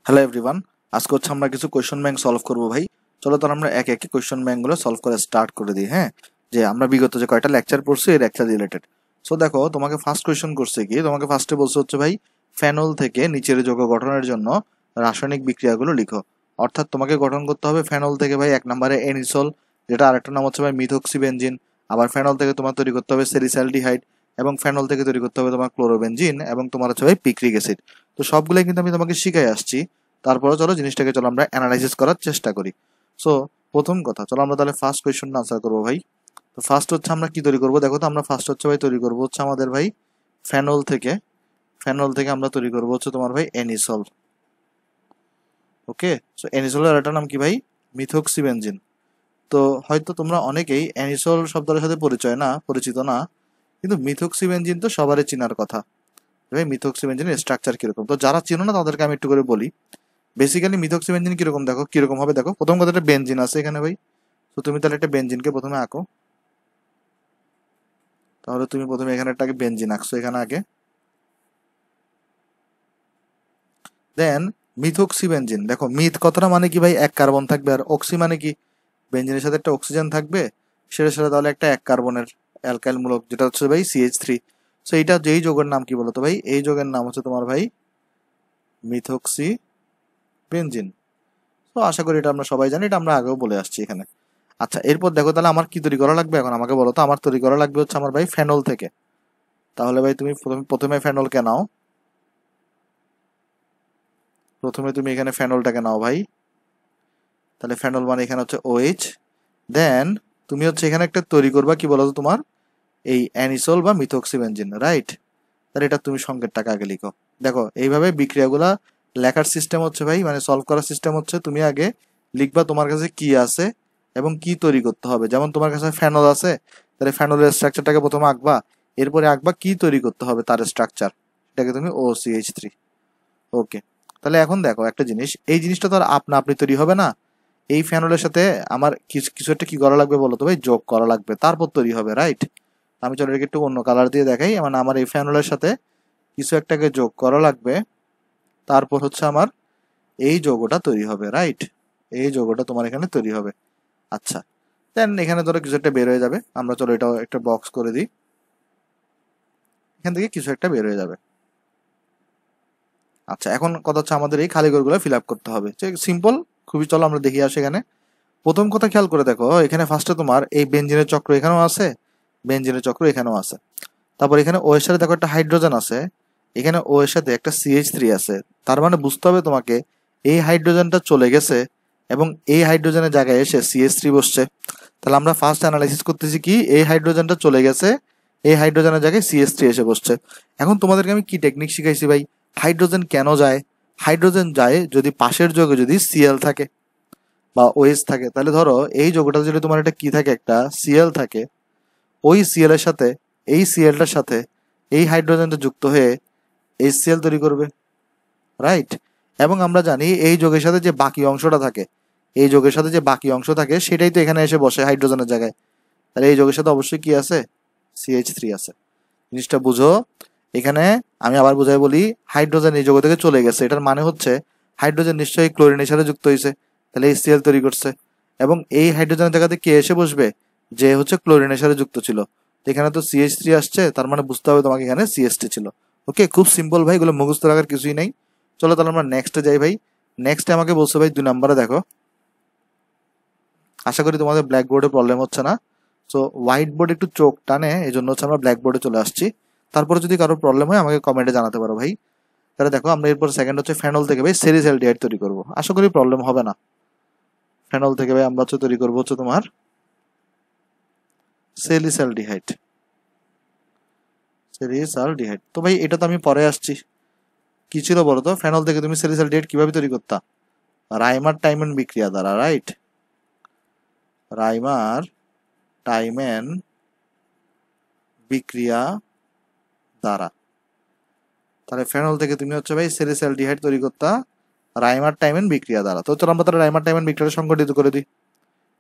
Hello everyone, আজকে হচ্ছে আমরা কিছু কোয়েশ্চেন ব্যাংক সলভ করবো ভাই। চলো তাহলে আমরা এক একে কোয়েশ্চেন ব্যাংকগুলো সলভ করে স্টার্ট করে দিই। হ্যাঁ, যে আমরা বিগত যে কয়টা লেকচার পড়ছি এই লেকচার রিলেটেড। সো দেখো, তোমাকে ফার্স্ট কোয়েশ্চেন করছে কি, তোমাকে ফার্স্টে বলছে হচ্ছে ভাই ফেনল থেকে নিচের যৌগ গঠনের জন্য রাসায়নিক বিক্রিয়াগুলো লিখো। অর্থাৎ তোমাকে গঠন করতে হবে ফেনল থেকে ভাই এক নম্বরে এনিসল, যেটা আরেকটা নাম হচ্ছে ভাই মিথক্সিবেনজিন। আবার ফেনল থেকে তোমার তৈরি করতে হবে সেরিসালডিহাইড, এবং ফেনল থেকে তৈরি করতে হবে তোমার ক্লোরোবেনজিন, এবং তোমার হচ্ছে ভাই পিক্রিক অ্যাসিড। তো সবগুলোই কিন্তু আমি তোমাকে শিখাই আসছি। তারপরে চলো জিনিসটাকে চলো আমরা অ্যানালাইসিস করার চেষ্টা করি। সো প্রথম কথা, চলো আমরা তাহলে ফার্স্ট কোয়েশ্চন আনসার করবো ভাই। তো ফার্স্ট হচ্ছে আমরা কি তৈরি করবো, দেখো তো আমরা ফার্স্ট হচ্ছে ভাই তৈরি করবো হচ্ছে আমাদের ভাই ফেনল থেকে। ফেনল থেকে আমরা তৈরি করবো হচ্ছে তোমার ভাই এনিসল। ওকে, সো এনিসলের একটা নাম কি ভাই, মিথক্সিবেনজিন। তো হয়তো তোমরা অনেকেই অ্যানিসল শব্দটার সাথে পরিচিত না, কিন্তু মিথক্সিবেনজিন তো সবারই চেনার কথা। ভাই মিথক্সিবেনজিনের স্ট্রাকচার কিরকম, তো যারা চেনো না তাদেরকে আমি একটু করে বলি। বেসিক্যালি মিথক্সিবেনজিন কিরকম দেখো, কিরকম হবে দেখো। প্রথম কথা, একটা বেনজিন আছে এখানে ভাই। তো তুমি তাহলে একটা বেনজিনকে প্রথমে আঁকো। তাহলে তুমি প্রথমে এখানে একটা বেনজিন আঁকছো এখানে আগে। দেন মিথক্সিবেনজিন, দেখো মিথ কথাটা মানে কি ভাই, এক কার্বন থাকবে, আর অক্সি মানে কি বেনজিনের সাথে একটা অক্সিজেন থাকবে, সেটার সাথে তাহলে একটা এক কার্বনের অ্যালকাইল মূলক, যেটা হচ্ছে ভাই CH3। সো এইটা যেই যৌগের নাম কি বলতো ভাই, এই যৌগের নাম হচ্ছে তোমার ভাই মিথক্সি বেনজিন। তো আশা করি এটা আমরা সবাই জানি, এটা আমরা আগেও বলে আসছি এখানে। আচ্ছা, এরপর দেখো তাহলে আমার কি তৈরি করা লাগবে, এখন আমাকে বলো তো। আমার তৈরি করা লাগবে হচ্ছে আমার ভাই ফেনল থেকে। তাহলে ভাই তুমি প্রথমে ফেনলকে নাও। প্রথমে তুমি এখানে ফেনলটাকে নাও ভাই। তাহলে ফেনল মানে এখানে হচ্ছে OH। দেন তুমি হচ্ছে এখানে একটা তৈরি করবা কি বলো তো, তোমার এই অ্যানিসল বা মিথক্সিবেনজিন, রাইট? তাহলে এটা তুমি সংকেতটাকে আগে লিখো। দেখো এইভাবে বিক্রিয়াগুলা লেখার সিস্টেম হচ্ছে ভাই, মানে সলভ করার সিস্টেম হচ্ছে, তুমি আগে লিখবা তোমার কাছে কি আছে এবং কি তৈরি করতে হবে। যেমন তোমার কাছে ফেনল আছে, তাহলে ফেনলের স্ট্রাকচারটাকে প্রথমে আঁকবা, এরপরে আঁকবা কি তৈরি করতে হবে তার স্ট্রাকচার, এটাকে তুমি OCH3। ওকে, তাহলে এখন দেখো একটা জিনিস, এই জিনিসটা তো আর আপনা আপনি তৈরি হবে না। এই ফেনলের সাথে আমার কিছু কিছু একটা কি করা লাগবে বলো তো ভাই, যোগ করা লাগবে, তারপর তৈরি হবে, রাইট? আমি চলো এটাকে একটু অন্য কালার দিয়ে দেখাই। মানে আমার এই ফেনলের সাথে কিছু একটাকে যোগ করা লাগবে, তারপর হচ্ছে আমার এই যৌগটা তৈরি হবে, রাইট? এই যৌগটা তোমার এখানে তৈরি হবে। আচ্ছা, দেন এখানে ধরো কিছু একটা বের হয়ে যাবে, আমরা চলো এটাও একটা বক্স করে দিই। এখান থেকে কিছু একটা বের হয়ে যাবে। আচ্ছা, এখন কথা হচ্ছে আমাদের এই খালি ঘরগুলো ফিল আপ করতে হবে, সিম্পল খুবই। চলো আমরা দেখি আসি এখানে। প্রথম কথা খেয়াল করে দেখো, এখানে ফার্স্টে তোমার এই বেনজিনের চক্র এখানেও আছে, বেনজিনের চক্র এখানেও আছে। তারপর এখানে ও এর সাথে দেখো একটা হাইড্রোজেন আছে, এখানে ও এর সাথে একটা CH3 আছে। তার মানে বুঝতে হবে তোমাকে এই হাইড্রোজেনটা চলে গেছে এবং এই হাইড্রোজেনের জায়গায় এসে CH3 বসছে। তাহলে আমরা ফার্স্ট অ্যানালাইসিস করতেছি কি, এই হাইড্রোজেনটা চলে গেছে, এই হাইড্রোজেনের জায়গায় CH3 এসে বসছে। এখন তোমাদেরকে আমি কি টেকনিক শিখাইছি ভাই, হাইড্রোজেন কেন যায়? হাইড্রোজেন যায় যদি পাশের যৌগে যদি Cl থাকে বা OH থাকে। তাহলে ধরো এই যৌগটা যদি তোমার একটা কি থাকে, একটা Cl থাকে, ওই Cl এর সাথে এই Clটার সাথে এই হাইড্রোজেনটা যুক্ত হয়ে HCl তৈরি করবে, রাইট? এবং আমরা জানি এই যৌগের সাথে যে বাকি অংশটা থাকে, এই যৌগের সাথে যে বাকি অংশ থাকে সেটাই তো এখানে এসে বসে হাইড্রোজেনের জায়গায়। তাহলে এই যৌগের সাথে অবশ্যই কি আছে, CH3 আছে। জিনিসটা বুঝো। এখানে আমি আবার বুঝাই বলি, হাইড্রোজেন এই যৌগ থেকে চলে গেছে, এটার মানে হচ্ছে হাইড্রোজেন নিশ্চয়ই ক্লোরিনের সাথে যুক্ত হয়েছে, তাহলে HCl তৈরি করছে। এবং এই হাইড্রোজেনের জায়গাতে কে এসে বসবে, যে হচ্ছে ক্লোরিনের সাথে যুক্ত ছিল। এখানে তো CH3 আসছে, তার মানে বুঝতে হবে তোমাকে এখানে CH3 ছিল। ওকে, খুব সিম্পল ভাই, এগুলো মুখস্থ রাখার কিছুই নেই। চলো তাহলে আমরা নেক্সটে যাই ভাই। নেক্সটে আমাকে বলছো ভাই 2 নম্বরে দেখো। আশা করি তোমাদের ব্ল্যাক বোর্ডে প্রবলেম হচ্ছে না। সো হোয়াইট বোর্ড একটু চোখ টানে, এই জন্য হচ্ছে আমরা ব্ল্যাক বোর্ডে চলে আসছি। তারপরে যদি কারো প্রবলেম হয় আমাকে কমেন্টে জানাতে পারো ভাই। তাহলে দেখো, আমরা এরপর সেকেন্ড হচ্ছে ফেনল থেকে ভাই সেরিসালডিহাইড তৈরি করবো। আশা করি প্রবলেম হবে না। ফেনল থেকে ভাই আমরা হচ্ছে তৈরি করবো হচ্ছে তোমার সেরিসালডিহাইড। সেরিসালডিহাইড তো ভাই এটা তো আমি পরে আসছি। কি ছিল বলো তো, ফেনল থেকে তুমি সেরিসালডিহাইড কিভাবে তৈরি করতা? রাইমার টাইমেন বিক্রিয়া দ্বারা, রাইট? রাইমার টাইমেন বিক্রিয়া দ্বারা। তাহলে ফেনল থেকে তুমি হচ্ছে ভাই সেরিসালডিহাইড তৈরি করতা রাইমার টাইমেন বিক্রিয়া দ্বারা। তো চলো আমরা তাহলে রাইমার টাইমেন বিক্রিয়াটা সংগঠিত করে দিই।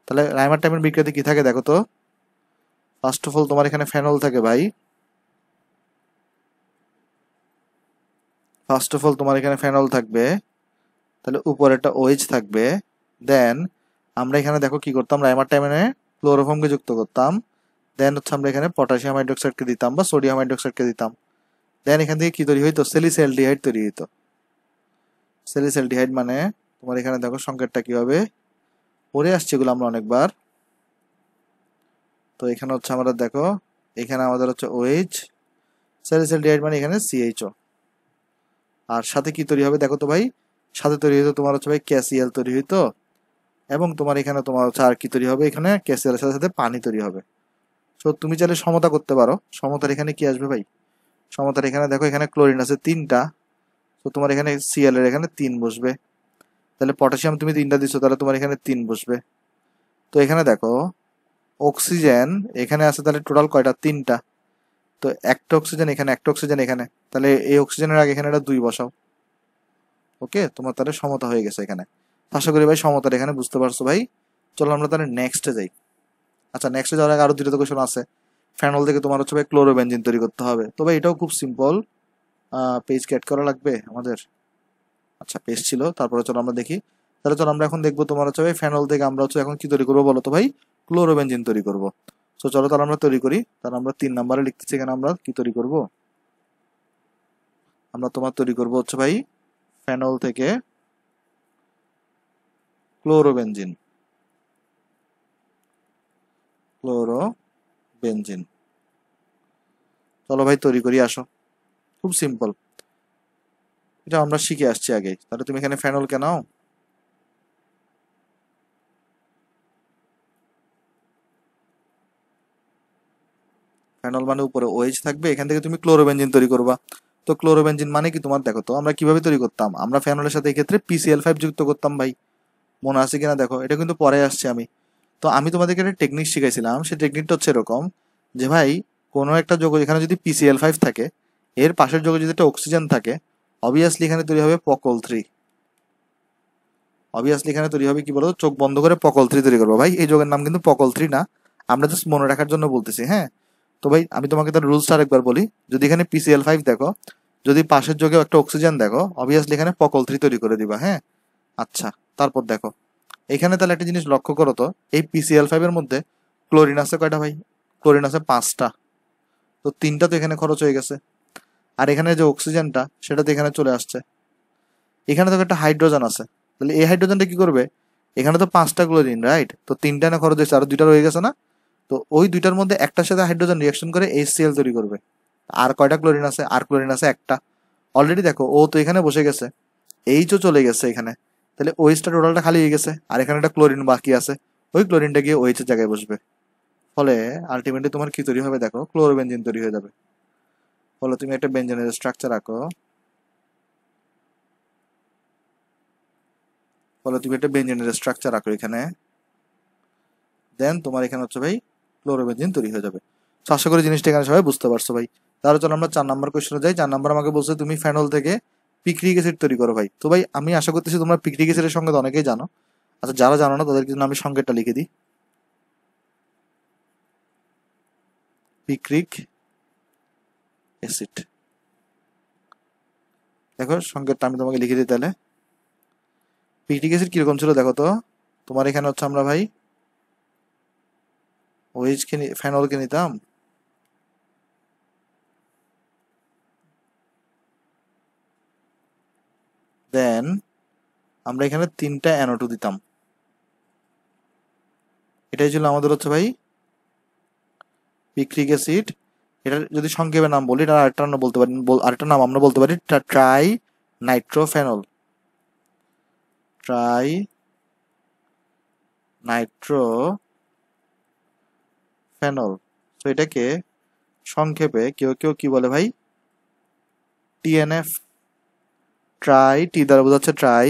তাহলে রাইমার টাইমেন বিক্রিয়াতে কি থাকে দেখো তো। ফার্স্ট অফ অল তোমার এখানে ফেনল থাকে ভাই। ফার্স্ট অফ অল তোমার এখানে ফেনল থাকবে, তাহলে উপরে একটা OH থাকবে। দেন আমরা এখানে দেখো কি করতাম, রাইমার টাইমে ক্লোরোফর্মকে যুক্ত করতাম। দেন হচ্ছে আমরা এখানে পটাশিয়াম হাইড্রোক্সাইডকে দিতাম বা সোডিয়াম হাইড্রোক্সাইডকে দিতাম। দেন এখান থেকে কি তৈরি হইতো, স্যালিসাইলডিহাইড তৈরি হইতো। স্যালিসাইলডিহাইড মানে তোমার এখানে দেখো সংকেতটা কি হবে, পড়ে আসছে এগুলো আমরা অনেকবার। তো এখানে হচ্ছে আমাদের দেখো, এখানে আমাদের হচ্ছে OH, স্যালিসাইলডিহাইড মানে এখানে CHO। আর সাথে কি তৈরি হবে দেখো তো ভাই, সাথে তৈরি হইতো তোমার হচ্ছে ভাই ক্যাসিয়াল তৈরি হইতো। এবং তোমার এখানে তোমার হচ্ছে আর কি তৈরি হবে, এখানে ক্যাসিয়ালের সাথে সাথে পানি তৈরি হবে। তো তুমি চাইলে সমতা করতে পারো। সমতার এখানে কি আসবে ভাই, সমতার এখানে দেখো এখানে ক্লোরিন আছে 3টা, তো তোমার এখানে Cl এর এখানে 3 বসবে। তাহলে পটাশিয়াম তুমি 3টা দিচ্ছ, তাহলে তোমার এখানে 3 বসবে। তো এখানে দেখো অক্সিজেন এখানে আছে, তাহলে টোটাল কয়টা, 3টা। তো একটা অক্সিজেন এখানে, একটা অক্সিজেন এখানে, তাহলে এই অক্সিজেনের আগে এখানে একটা 2 বসাও। ওকে, তোমার তাহলে সমতা হয়ে গেছে এখানে। আশা করি ভাই সমতার এখানে বুঝতে পারছো ভাই। চলো আমরা তাহলে নেক্সটে যাই। আচ্ছা, নেক্সটে যাওয়ার আগে আরো 2টা কোয়েশ্চেন আছে। ফেনল থেকে তোমার হচ্ছে ভাই ক্লোরোবেনজিন তৈরি করতে হবে। তো ভাই এটাও খুব সিম্পল, পেজ অ্যাড করা লাগবে আমাদের। আচ্ছা, পেজ ছিল, তারপরে চলো আমরা দেখি। তাহলে চলো আমরা এখন দেখবো তোমার হচ্ছে ভাই ফেনল থেকে আমরা হচ্ছে এখন কি তৈরি করবো বলো তো ভাই, ক্লোরোবেনজিন তৈরি করবো। তো চলো তাহলে আমরা তৈরি করি। তাহলে আমরা 3 নম্বরে লিখতেছি, এখানে আমরা কি তৈরি করব, আমরা তোমার তৈরি করব হচ্ছে ভাই ফেনল থেকে ক্লোরোবেনজিন। ক্লোরোবেনজিন, চলো ভাই তৈরি করি, আসো। খুব সিম্পল, এটা আমরা শিখে আসছি আগে। তাহলে তুমি এখানে ফেনলকে নাও, ফেনল মানে উপরে OH থাকবে, এখান থেকে তুমি ক্লোরোবেনজিন তৈরি করবা। তো ক্লোরোবেনজিন মানে কি তোমার দেখো তো আমরা কিভাবে তৈরি করতাম, আমরা ফেনলের সাথে এক্ষেত্রে PCl5 যুক্ত করতাম ভাই। মনে আছে কিনা দেখো, এটা কিন্তু পরে আসছে আমি। তো আমি তোমাদেরকে একটা টেকনিক শিখাইছিলাম, সেই টেকনিকটা হচ্ছে এরকম যে ভাই কোনো একটা যৌগ এখানে যদি PCl5 থাকে, এর পাশের যৌগে যদি একটা অক্সিজেন থাকে, অবভিয়াসলি এখানে তৈরি হবে পকল 3। অবভিয়াসলি এখানে তৈরি হবে কি বলতো, চোখ বন্ধ করে পকল 3 তৈরি করবো ভাই। এই যৌগের নাম কিন্তু পকল 3 না, আমরা জাস্ট মনে রাখার জন্য বলতেছি, হ্যাঁ। তো ভাই আমি তোমাকে তার রুলসটা আরেকবার বলি। যদি এখানে PCl5 দেখো, যদি পাশের যৌগে একটা অক্সিজেন দেখো, অবভিয়াসলি এখানে পকল 3 তৈরি করে দিবা, হ্যাঁ। আচ্ছা, তারপর দেখো এখানে তাহলে একটা জিনিস লক্ষ্য করো তো, এই PCl5 এর মধ্যে ক্লোরিন আছে কয়টা ভাই, ক্লোরিন আছে 5টা। তো 3টা তো এখানে খরচ হয়ে গেছে। আর এখানে যে অক্সিজেনটা সেটা তো এখানে চলে আসছে। এখানে তো একটা হাইড্রোজেন আছে, তাহলে এই হাইড্রোজেনটা কি করবে, এখানে তো 5টা ক্লোরিন, রাইট? তো 3টা না খরচ হয়েছে, আর 2টা রয়ে গেছে না। তো ওই 2টার মধ্যে একটার সাথে হাইড্রোজেন রিয়াকশন করে HCl তৈরি করবে। আর কয়টা ক্লোরিন আছে, আর ক্লোরিন আছে একটা। অলরেডি দেখো ও তো এখানে বসে গেছে, এইচও চলে গেছে এখানে, তাহলে OH টা টোটালটা খালি হয়ে গেছে, আর এখানে একটা ক্লোরিন বাকি আছে। ওই ক্লোরিনটা গিয়ে OH এর জায়গায় বসবে। ফলে আলটিমেটলি তোমার কি তৈরি হবে দেখো, ক্লোরোবেনজিন তৈরি হয়ে যাবে। ফলে তুমি একটা বেনজিনের স্ট্রাকচার আঁকো, এখানে। দেন তোমার এখানে হচ্ছে ভাই ক্লোরোবেনজিন তৈরি হয়ে যাবে। তো আশা করি জিনিসটা এখানে সবাই বুঝতে পারছো ভাই। তাহলে চলো আমরা 4 নম্বর কোয়েশ্চনে যাই। 4 নম্বর আমাকে বলছে তুমি ফেনল থেকে পিক্রিক অ্যাসিড তৈরি করো ভাই। তো ভাই আমি আশা করতেছি তোমরা পিক্রিক অ্যাসিডের সংজ্ঞা তো অনেকেই জানো। আচ্ছা, যারা জানো না তাদের জন্য আমি সংজ্ঞাটা লিখে দিই। পিক্রিক অ্যাসিড, দেখো সংজ্ঞাটা আমি তোমাকে লিখে দিই তাহলে। পিক্রিক অ্যাসিড কিরকম ছিল দেখো তো, তোমার এখানে হচ্ছে আমরা ভাই OH কে ফেনলকে নিতাম, দেন আমরা এখানে 3টা NO2 দিতাম। এটাই ছিল আমাদের হচ্ছে ভাই পিক্রিক অ্যাসিড। এটা যদি সংক্ষেপে নাম বলি, এটা আরেকটা নাম বলতে পারি, আরেকটা নাম আমরা বলতে পারি ট্রাই নাইট্রোফেনল। Try nitrophenol. তো এটাকে সংক্ষেপে কেউ কেউ কি বলে ভাই, TNF। ট্রাই, টি দ্বারা বোঝাচ্ছে ট্রাই,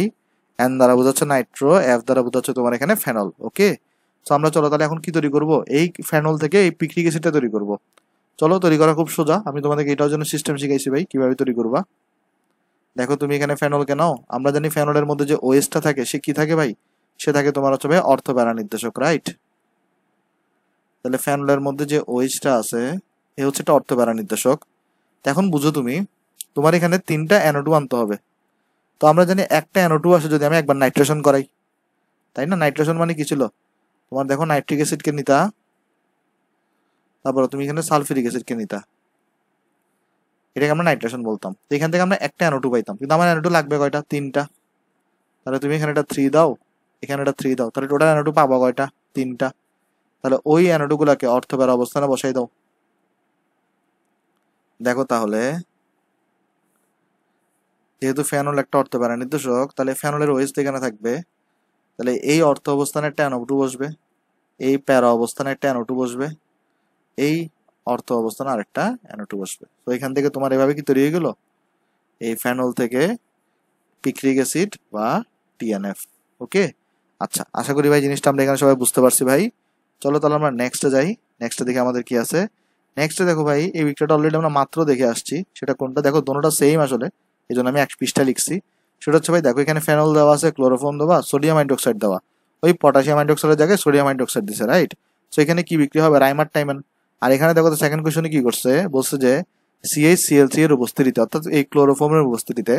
এন দ্বারা বোঝাচ্ছে নাইট্রো, এফ দ্বারা বোঝাচ্ছে তোমার এখানে ফেনল। ওকে, তো আমরা চলো তাহলে এখন কি তৈরি করব, এই ফেনল থেকে এই পিক্রিক অ্যাসিডটা তৈরি করব। চলো, তৈরি করা খুব সোজা, আমি তোমাদেরকে এটার জন্য সিস্টেম শিখাইছি ভাই কিভাবে তৈরি করবা। দেখো তুমি এখানে ফেনলকে নাও, আমরা জানি ফেনলের মধ্যে যে OH টা থাকে সে কি থাকে ভাই, সে থাকে তোমার হচ্ছে ভাই অর্থ প্যারা নির্দেশক, রাইট? তাহলে ফেনলের মধ্যে যে OH টা আছে এ হচ্ছে একটা অর্থ প্যারা নির্দেশক। এখন বুঝো তুমি, তোমার এখানে 3টা NO2 আনতে হবে। তো আমরা জানি একটা NO2 আসে যদি আমি একবার নাইট্রেশন করাই, তাই না? নাইট্রেশন মানে কি ছিল? তোমার দেখো নাইট্রিক অ্যাসিডকে নিতা, তারপর তুমি এখানে সালফিউরিক অ্যাসিডকে নিতা, এটাকে আমরা নাইট্রেশন বলতাম। তো এখান থেকে আমরা একটা NO2 পাইতাম, কিন্তু আমার NO2 লাগবে কয়টা? 3টা। তাহলে তুমি এখানে একটা 3 দাও, এখানে একটা 3 দাও, তাহলে টোটাল NO2 পাবা কয়টা? 3টা। তাহলে ওই NO2 গুলাকে অর্থপ্যারা অবস্থানে বসাই দাও। দেখো তাহলে যেহেতু ফেনল একটা অর্থপ্যারা নির্দেশক, তাহলে ফেনলের OH তো এখানে থাকবে, তাহলে এই অর্থ অবস্থানে একটা NO2 বসবে, এই প্যারা অবস্থানে একটা NO2 বসবে, এই অর্থ অবস্থানে আরেকটা NO2 বসবে। তো এখান থেকে তোমার এভাবে কি তৈরি হয়ে গেল? এই ফেনল থেকে পিক্রিক অ্যাসিড বা TNF। ওকে, আচ্ছা, আশা করি ভাই জিনিসটা আমরা এখানে সবাই বুঝতে পারছি ভাই। চলো তাহলে আমরা নেক্সটে যাই। নেক্সটে দেখে আমাদের কি আছে। নেক্সটে দেখো ভাই, এই বিক্রিয়াটা অলরেডি আমরা মাত্র দেখে আসছি। সেটা কোনটা দেখো, দোনোটা সেম আসলে, এই জন্য আমি এক পৃষ্ঠা লিখছি। সেটা হচ্ছে ভাই দেখো, এখানে ফেনল দেওয়া আছে, ক্লোরোফর্ম দেওয়া, সোডিয়াম হাইড্রোক্সাইড দেওয়া, ওই পটাশিয়াম হাইড্রোক্সাইডের জায়গায় সোডিয়াম হাইড্রোক্সাইড দিছে, রাইট? সো এখানে কি বিক্রি হবে? রাইমার টাইমেন। আর এখানে দেখো সেকেন্ড কোশ্চেনে কি করছে, বলছে যে CH এর উপস্থিতিতে, অর্থাৎ এই ক্লোরোফর্মের উপস্থিতিতে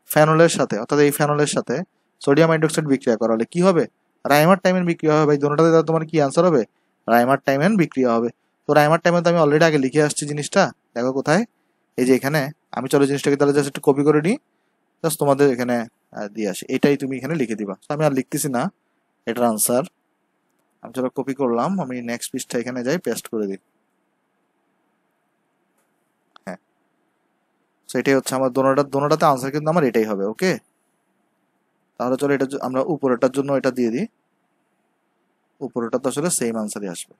ফেনলের সাথে, অর্থাৎ এই ফেনলের সাথে সোডিয়াম হাইড্রোক্সাইড বিক্রিয়া করালে কি হবে? রাইমার টাইমেন বিক্রিয়া হবে ভাই। দুটোটাতে তোমার কি আনসার হবে? রাইমার টাইমেন বিক্রিয়া হবে। তো রাইমার টাইমেন তো আমি অলরেডি আগে লিখে আসছি জিনিসটা, দেখো কোথায়, এই যে এখানে। আমি চলো জিনিসটাকে তাহলে জাস্ট একটু কপি করে নিই, জাস্ট তোমাদের এখানে দিয়ে আসি। এটাই তুমি এখানে লিখে দিবা। তো আমি আর লিখতেছি না এটার আনসার, আমি চলো কপি করলাম, আমি নেক্সট পৃষ্ঠা এখানে যাই, পেস্ট করে দিই। হ্যাঁ, সেটাই হচ্ছে আমার দোনোটাতে আনসার, কিন্তু আমার এটাই হবে। ওকে, তাহলে চলো এটা আমরা উপরেটার জন্য এটা দিয়ে দিই। উপরেটা তো আসলে সেম আনসারই আসবে।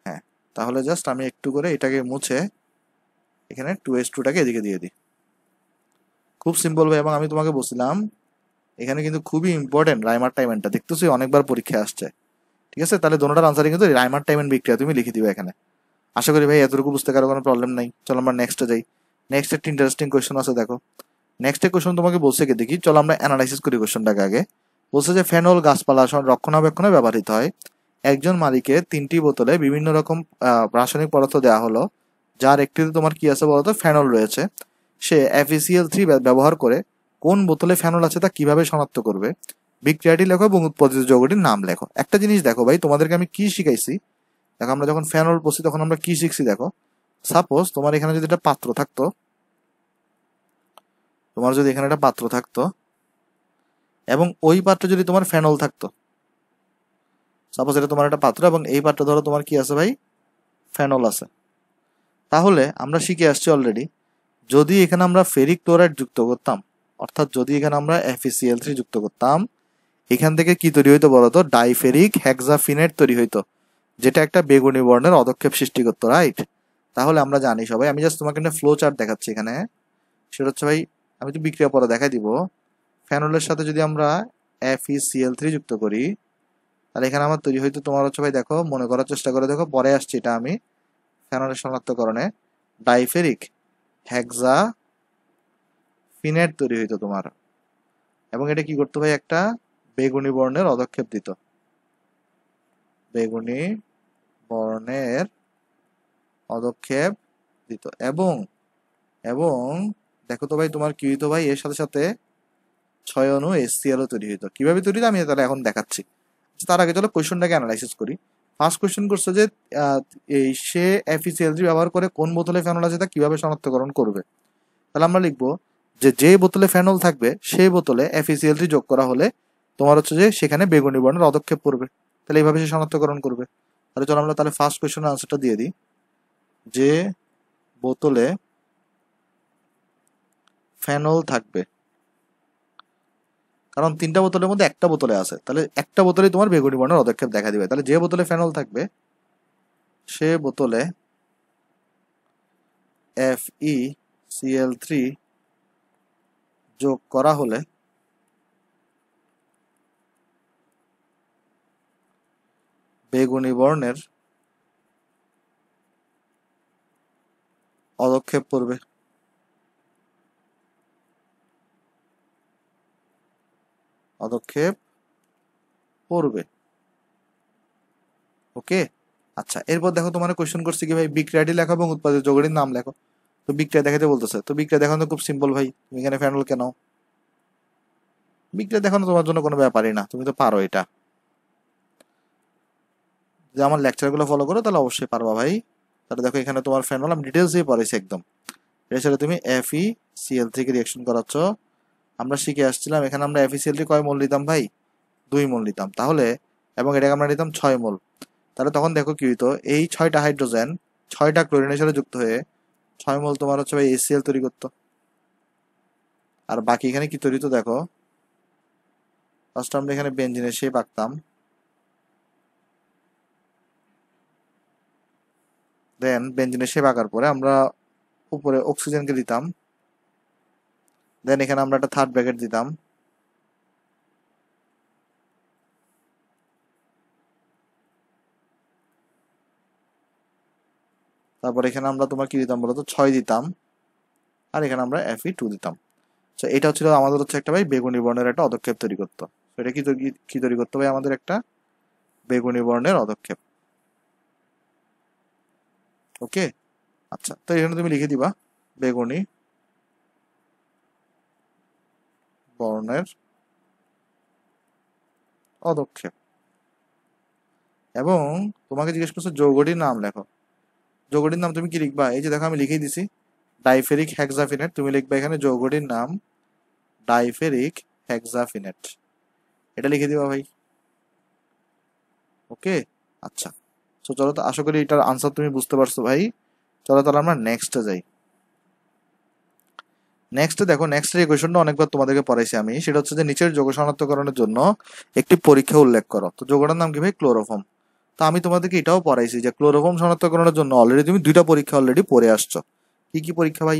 হ্যাঁ, তাহলে জাস্ট আমি একটু করে এটাকে মুছে এখানে 2s2টাকে এদিকে দিয়ে দিই। খুব সিম্পল ভাই, এবং আমি তোমাকে বলছিলাম এখানে কিন্তু খুবই ইম্পর্টেন্ট রাইমার টাইমেনটা, দেখতেছি অনেকবার পরীক্ষা আসছে। ঠিক আছে, তাহলে দোনোটার আনসারই কিন্তু রাইমার টাইমেন বিক্রিয়া তুমি লিখে দিবে এখানে। আশা করি ভাই এতটুকু বুঝতে কারো কোনো প্রবলেম নাই। চলো আমরা নেক্সটে যাই। নেক্সট একটা ইন্টারেস্টিং কোয়েশ্চন আছে, দেখো। নেক্সট কোয়েশ্চন তোমাকে বলছে কি দেখি, চলো আমরা অ্যানালাইসিস করি কোয়েশ্চনটাকে আগে। বলছে যে ফেনল গাছপালা রক্ষণাবেক্ষণে ব্যবহৃত হয়। একজন মালিকের 3টি বোতলে বিভিন্ন রকম রাসায়নিক পদার্থ দেওয়া হলো, যার একটিতে তোমার কি আছে বলতো? ফেনল রয়েছে। সে FeCl3 ব্যবহার করে কোন বোতলে ফেনল আছে তা কিভাবে শনাক্ত করবে? বিক্রিয়াটি লেখো এবং উৎপাদিত যৌগটির নাম লেখো। একটা জিনিস দেখো ভাই, তোমাদেরকে আমি কি শিখাইছি দেখো, আমরা যখন ফেনল পড়ছি তখন আমরা কি শিখছি দেখো। সাপোজ তোমার এখানে যদি একটা পাত্র থাকতো, তোমার যদি এখানে একটা পাত্র থাকতো এবং ওই পাত্রে যদি তোমার ফেনল থাকতো, সাপোজ এটা তোমার একটা পাত্র এবং এই পাত্রে ধরো তোমার কি আছে ভাই? ফেনল আছে। তাহলে আমরা শিখে আসছি অলরেডি, যদি এখানে আমরা ফেরিক ক্লোরাইড যুক্ত করতাম, অর্থাৎ যদি এখানে আমরা FeCl3 যুক্ত করতাম, এখান থেকে কি তৈরি হইতো বলতো? ডাইফেরিক হেক্সাফিনেট তৈরি হইতো, যেটা একটা বেগুনি বর্ণের অদক্ষেপ সৃষ্টি করতো, রাইট? তাহলে আমরা জানি সবাই, আমি জাস্ট তোমাকে ফ্লো চার্ট দেখাচ্ছি এখানে। সেটা হচ্ছে ভাই, আমি তো বিক্রিয়া পরে দেখাই দিব। ফেনলের সাথে যদি আমরা FeCl3 যুক্ত করি, তাহলে এখানে আমার তৈরি হইতো তোমার হচ্ছে ভাই, দেখো মনে করার চেষ্টা করে দেখো, পরে আসছে এটা আমি ফেনলের শনাক্তকরণে, ডাইফেরিক হেক্সাফিনেট তৈরি হইতো তোমার, এবং এটা কি করতো ভাই? একটা বেগুনি বর্ণের অদক্ষেপ দিত, বেগুনি বর্ণের অদক্ষেপ দিত। এবং এবং দেখো তো ভাই, তোমার কি হইতো ভাই? এর সাথে সাথে 6 অণু HClও তৈরি হইতো। কিভাবে তৈরি হতো আমি তাহলে এখন দেখাচ্ছি। তার আগে চলো কোয়েশ্চনটাকে অ্যানালাইসিস করি। ফার্স্ট কোয়েশ্চন করছে যে এই সে FeCl3 ব্যবহার করে কোন বোতলে ফেনল আছে তা কিভাবে শনাক্তকরণ করবে? তাহলে আমরা লিখবো যে বোতলে ফেনল থাকবে সেই বোতলে FeCl3 যোগ করা হলে তোমার হচ্ছে যে সেখানে বেগুনি বর্ণের অদক্ষেপ পড়বে। তাহলে এইভাবে সে শনাক্তকরণ করবে। তাহলে চলো আমরা তাহলে ফার্স্ট কোয়েশ্চনের আনসারটা দিয়ে দিই। যে বোতলে ফেনল থাকবে, কারণ 3টা বোতলের মধ্যে একটা বোতলে আছে, তাহলে একটা বোতলে তোমার বেগুনি বর্ণের অদক্ষেপ দেখা দিবে। তাহলে যে বোতলে ফেনল থাকবে সে বোতলে FeCl3 যোগ করা হলে বেগুনি বর্ণের অদক্ষেপ পড়বে। অদক্ষেপ পড়বে। ওকে, আচ্ছা, এরপর দেখো তোমার কোয়েশ্চেন করছে কি ভাই, বিক্রিয়াটি লেখো এবং উৎপাদিত যৌগটির নাম লেখো। তো বিক্রিয়া দেখাতে বলতেছে, তো বিক্রিয়া দেখানো তো খুব সিম্পল ভাই, তুমি এখানে ফেনল কেন, বিক্রিয়া দেখানো তোমার জন্য কোনো ব্যাপারই না, তুমি তো পারো এটা, যে আমার লেকচারগুলো ফলো করো তাহলে অবশ্যই পারবা ভাই। তাহলে দেখো এখানে তোমার ফেনল আমি ডিটেলস দিয়ে পড়াইছি একদম, এর সাথে তুমি FeCl থেকে রিয়াকশন করাচ্ছ। আমরা শিখে আসছিলাম এখানে আমরা FeCl কয় মোল নিতাম ভাই, 2 মোল নিতাম, তাহলে এবং এটাকে আমরা নিতাম 6 মোল, তাহলে তখন দেখো কি হইতো, এই 6টা হাইড্রোজেন 6টা ক্লোরিনের সাথে যুক্ত হয়ে 6 মোল তোমার হচ্ছে ভাই HCl তৈরি করতো। আর বাকি এখানে কি তৈরি হতো দেখো, ফার্স্ট আমরা এখানে বেনজিনের শেপ আঁকতাম, দেন বেনজিনের শেপ আঁকার পরে আমরা উপরে অক্সিজেনকে দিতাম, দেন এখানে আমরা একটা থার্ড ব্র্যাকেট দিতাম, তারপর এখানে আমরা তোমার কি দিতাম বলতো 6 দিতাম, আর এখানে আমরা Fe2 দিতাম। তো এটা হচ্ছিল আমাদের হচ্ছে একটা ভাই বেগুনি বর্ণের একটা অদক্ষেপ তৈরি করতো। তো এটা কি তৈরি করতে ভাই আমাদের একটা বেগুনি বর্ণের অদক্ষেপ। ওকে, আচ্ছা, তো এখানে তুমি লিখে দিবা বেগুনি বর্ণের অদক্ষেপ, এবং তোমাকে জিজ্ঞেস করছো যৌগটির নাম লেখো। যৌগটির নাম তুমি কি লিখবা, এই যে দেখো আমি লিখেই দিছি ডাইফেরিক হেক্সাফিনেট, তুমি লিখবা এখানে যৌগটির নাম ডাইফেরিক হেক্সাফিনেট, এটা লিখে দিবা ভাই। ওকে, আচ্ছা, তো চলো, তো আশা করি এটার আনসার তুমি বুঝতে পারছো ভাই। চলো তাহলে আমরা নেক্সটে যাই। নেক্সটে দেখো, নেক্সটের এই কোয়েশনটা অনেকবার তোমাদেরকে পড়াইছি আমি, সেটা হচ্ছে যে নিচের যৌগ শনাক্তকরণের জন্য একটি পরীক্ষা উল্লেখ করো। তো যৌগটার নাম কি ভাই, ক্লোরোফর্ম। তো আমি তোমাদেরকে এটাও পড়াইছি যে ক্লোরোফর্ম শনাক্তকরণের জন্য অলরেডি তুমি 2টা পরীক্ষা অলরেডি পড়ে আসছো। কি কি পরীক্ষা ভাই,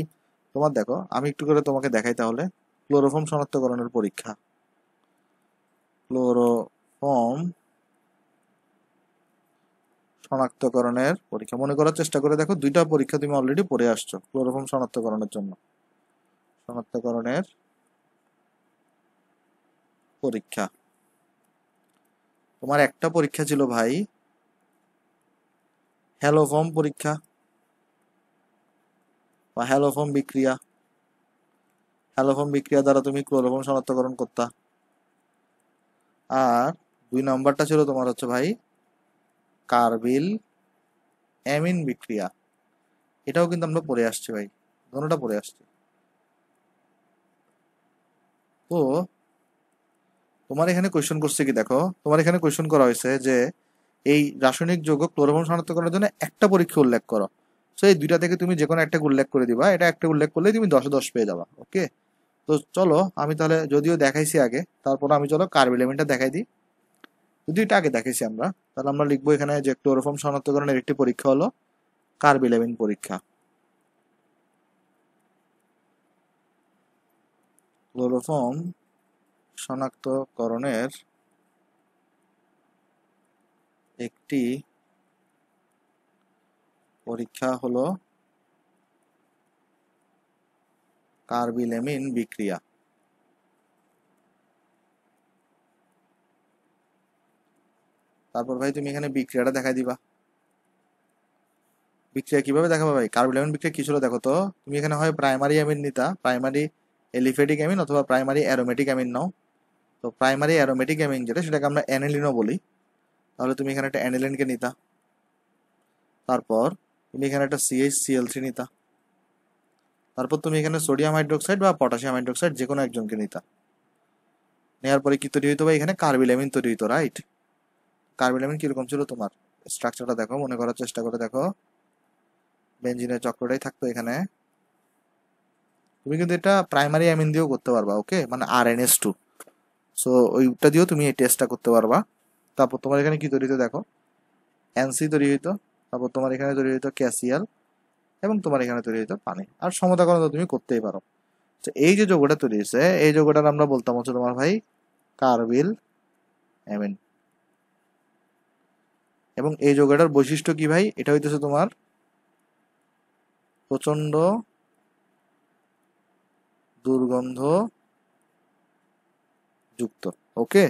তোমার দেখো আমি একটু করে তোমাকে দেখাই তাহলে। ক্লোরোফর্ম শনাক্তকরণের পরীক্ষা, ক্লোরোফর্ম শনাক্তকরণের পরীক্ষা মনে করার চেষ্টা করে দেখো, 2টা পরীক্ষা তুমি অলরেডি পড়ে আসছো ক্লোরোফর্ম শনাক্তকরণের জন্য। শনাক্তকরণের পরীক্ষা, তোমার একটা পরীক্ষা ছিল ভাই হ্যালোফর্ম পরীক্ষা বা হ্যালোফর্ম বিক্রিয়া, হ্যালোফর্ম বিক্রিয়া দ্বারা তুমি ক্লোরোফর্ম শনাক্তকরণ করতা। আর 2 নম্বরটা ছিল তোমার হচ্ছে ভাই কার্বিল অ্যামিন বিক্রিয়া, এটাও কিন্তু আমরা পড়ে আসছি ভাই, দোনোটা পড়ে আসছি। তো তোমার এখানে কোয়েশ্চেন করছে কি দেখো, তোমার এখানে কোয়েশ্চেন করা হয়েছে যে এই রাসায়নিক যৌগ ক্লোরোফর্ম শনাক্ত করার জন্য একটা পরীক্ষা উল্লেখ করো। তো এই 2টা থেকে তুমি যে কোনো একটা উল্লেখ করে দিবা, এটা একটা উল্লেখ করলেই তুমি 10-এ 10 পেয়ে যাবা। ওকে, তো চলো আমি তাহলে যদিও দেখাইছি আগে, তারপর আমি চলো কার্বিল অ্যামিনটা দেখাই দিই। যদি এটা আগে দেখাইছি আমরা, তাহলে আমরা লিখবো এখানে যে ক্লোরোফর্ম শনাক্তকরণের একটি পরীক্ষা হলো কার্বিল অ্যামিন পরীক্ষা। ক্লোরোফর্ম শনাক্তকরণের একটি পরীক্ষা হলো কার্বিল অ্যামিন বিক্রিয়া। তারপর ভাই তুমি এখানে বিক্রিয়াটা দেখাই দিবা। বিক্রিয়া কিভাবে দেখাবো ভাই, কার্বিল অ্যামিন বিক্রিয়া কি ছিল দেখো তো, তুমি এখানে হয় প্রাইমারি অ্যামিন নিতা, প্রাইমারি এলিফেটিক অ্যামিন অথবা প্রাইমারি অ্যারোমেটিক অ্যামিন নাও। তো প্রাইমারি অ্যারোমেটিক অ্যামিন যেটা, সেটাকে আমরা অ্যানিলিনও বলি, তাহলে তুমি এখানে একটা অ্যানিলিনকে নিতা। তারপর তুমি এখানে একটা CH-Cl3 নিতা। তারপর তুমি এখানে সোডিয়াম হাইড্রোক্সাইড বা পটাশিয়াম হাইড্রোক্সাইড যে কোনো একজনকে নিতা। নেওয়ার পরে কি তৈরি হইতো ভাই, এখানে কার্বিল অ্যামিন তৈরি হইতো, রাইট। কার্বিল অ্যামিন কিরকম ছিল তোমার, স্ট্রাকচারটা দেখো, মনে করার চেষ্টা করে দেখো, বেনজিনের চক্রটাই থাকতো এখানে। তুমি কিন্তু এটা প্রাইমারি অ্যামিন দিয়েও করতে পারবা, ওকে, মানে RNS2, সো ওইটা দিয়েও তুমি এই টেস্টটা করতে পারবা। তারপর তোমার এখানে কি তৈরি হইতো দেখো, NC তৈরি হইতো, তারপর তোমার এখানে তৈরি হইতো ক্যাসিয়াল, এবং তোমার এখানে তৈরি হইতো পানি। আর সমতাকরণ তো তুমি করতেই পারো। তো এই যে যৌগটা তৈরি হয়েছে, এই যৌগটার আমরা বলতাম হচ্ছে তোমার ভাই কার্বিল অ্যামিন। এবং এই যৌগটার বৈশিষ্ট্য কি ভাই, এটা হইতেছে তোমার প্রচন্ড দুর্গন্ধ যুক্ত। ওকে,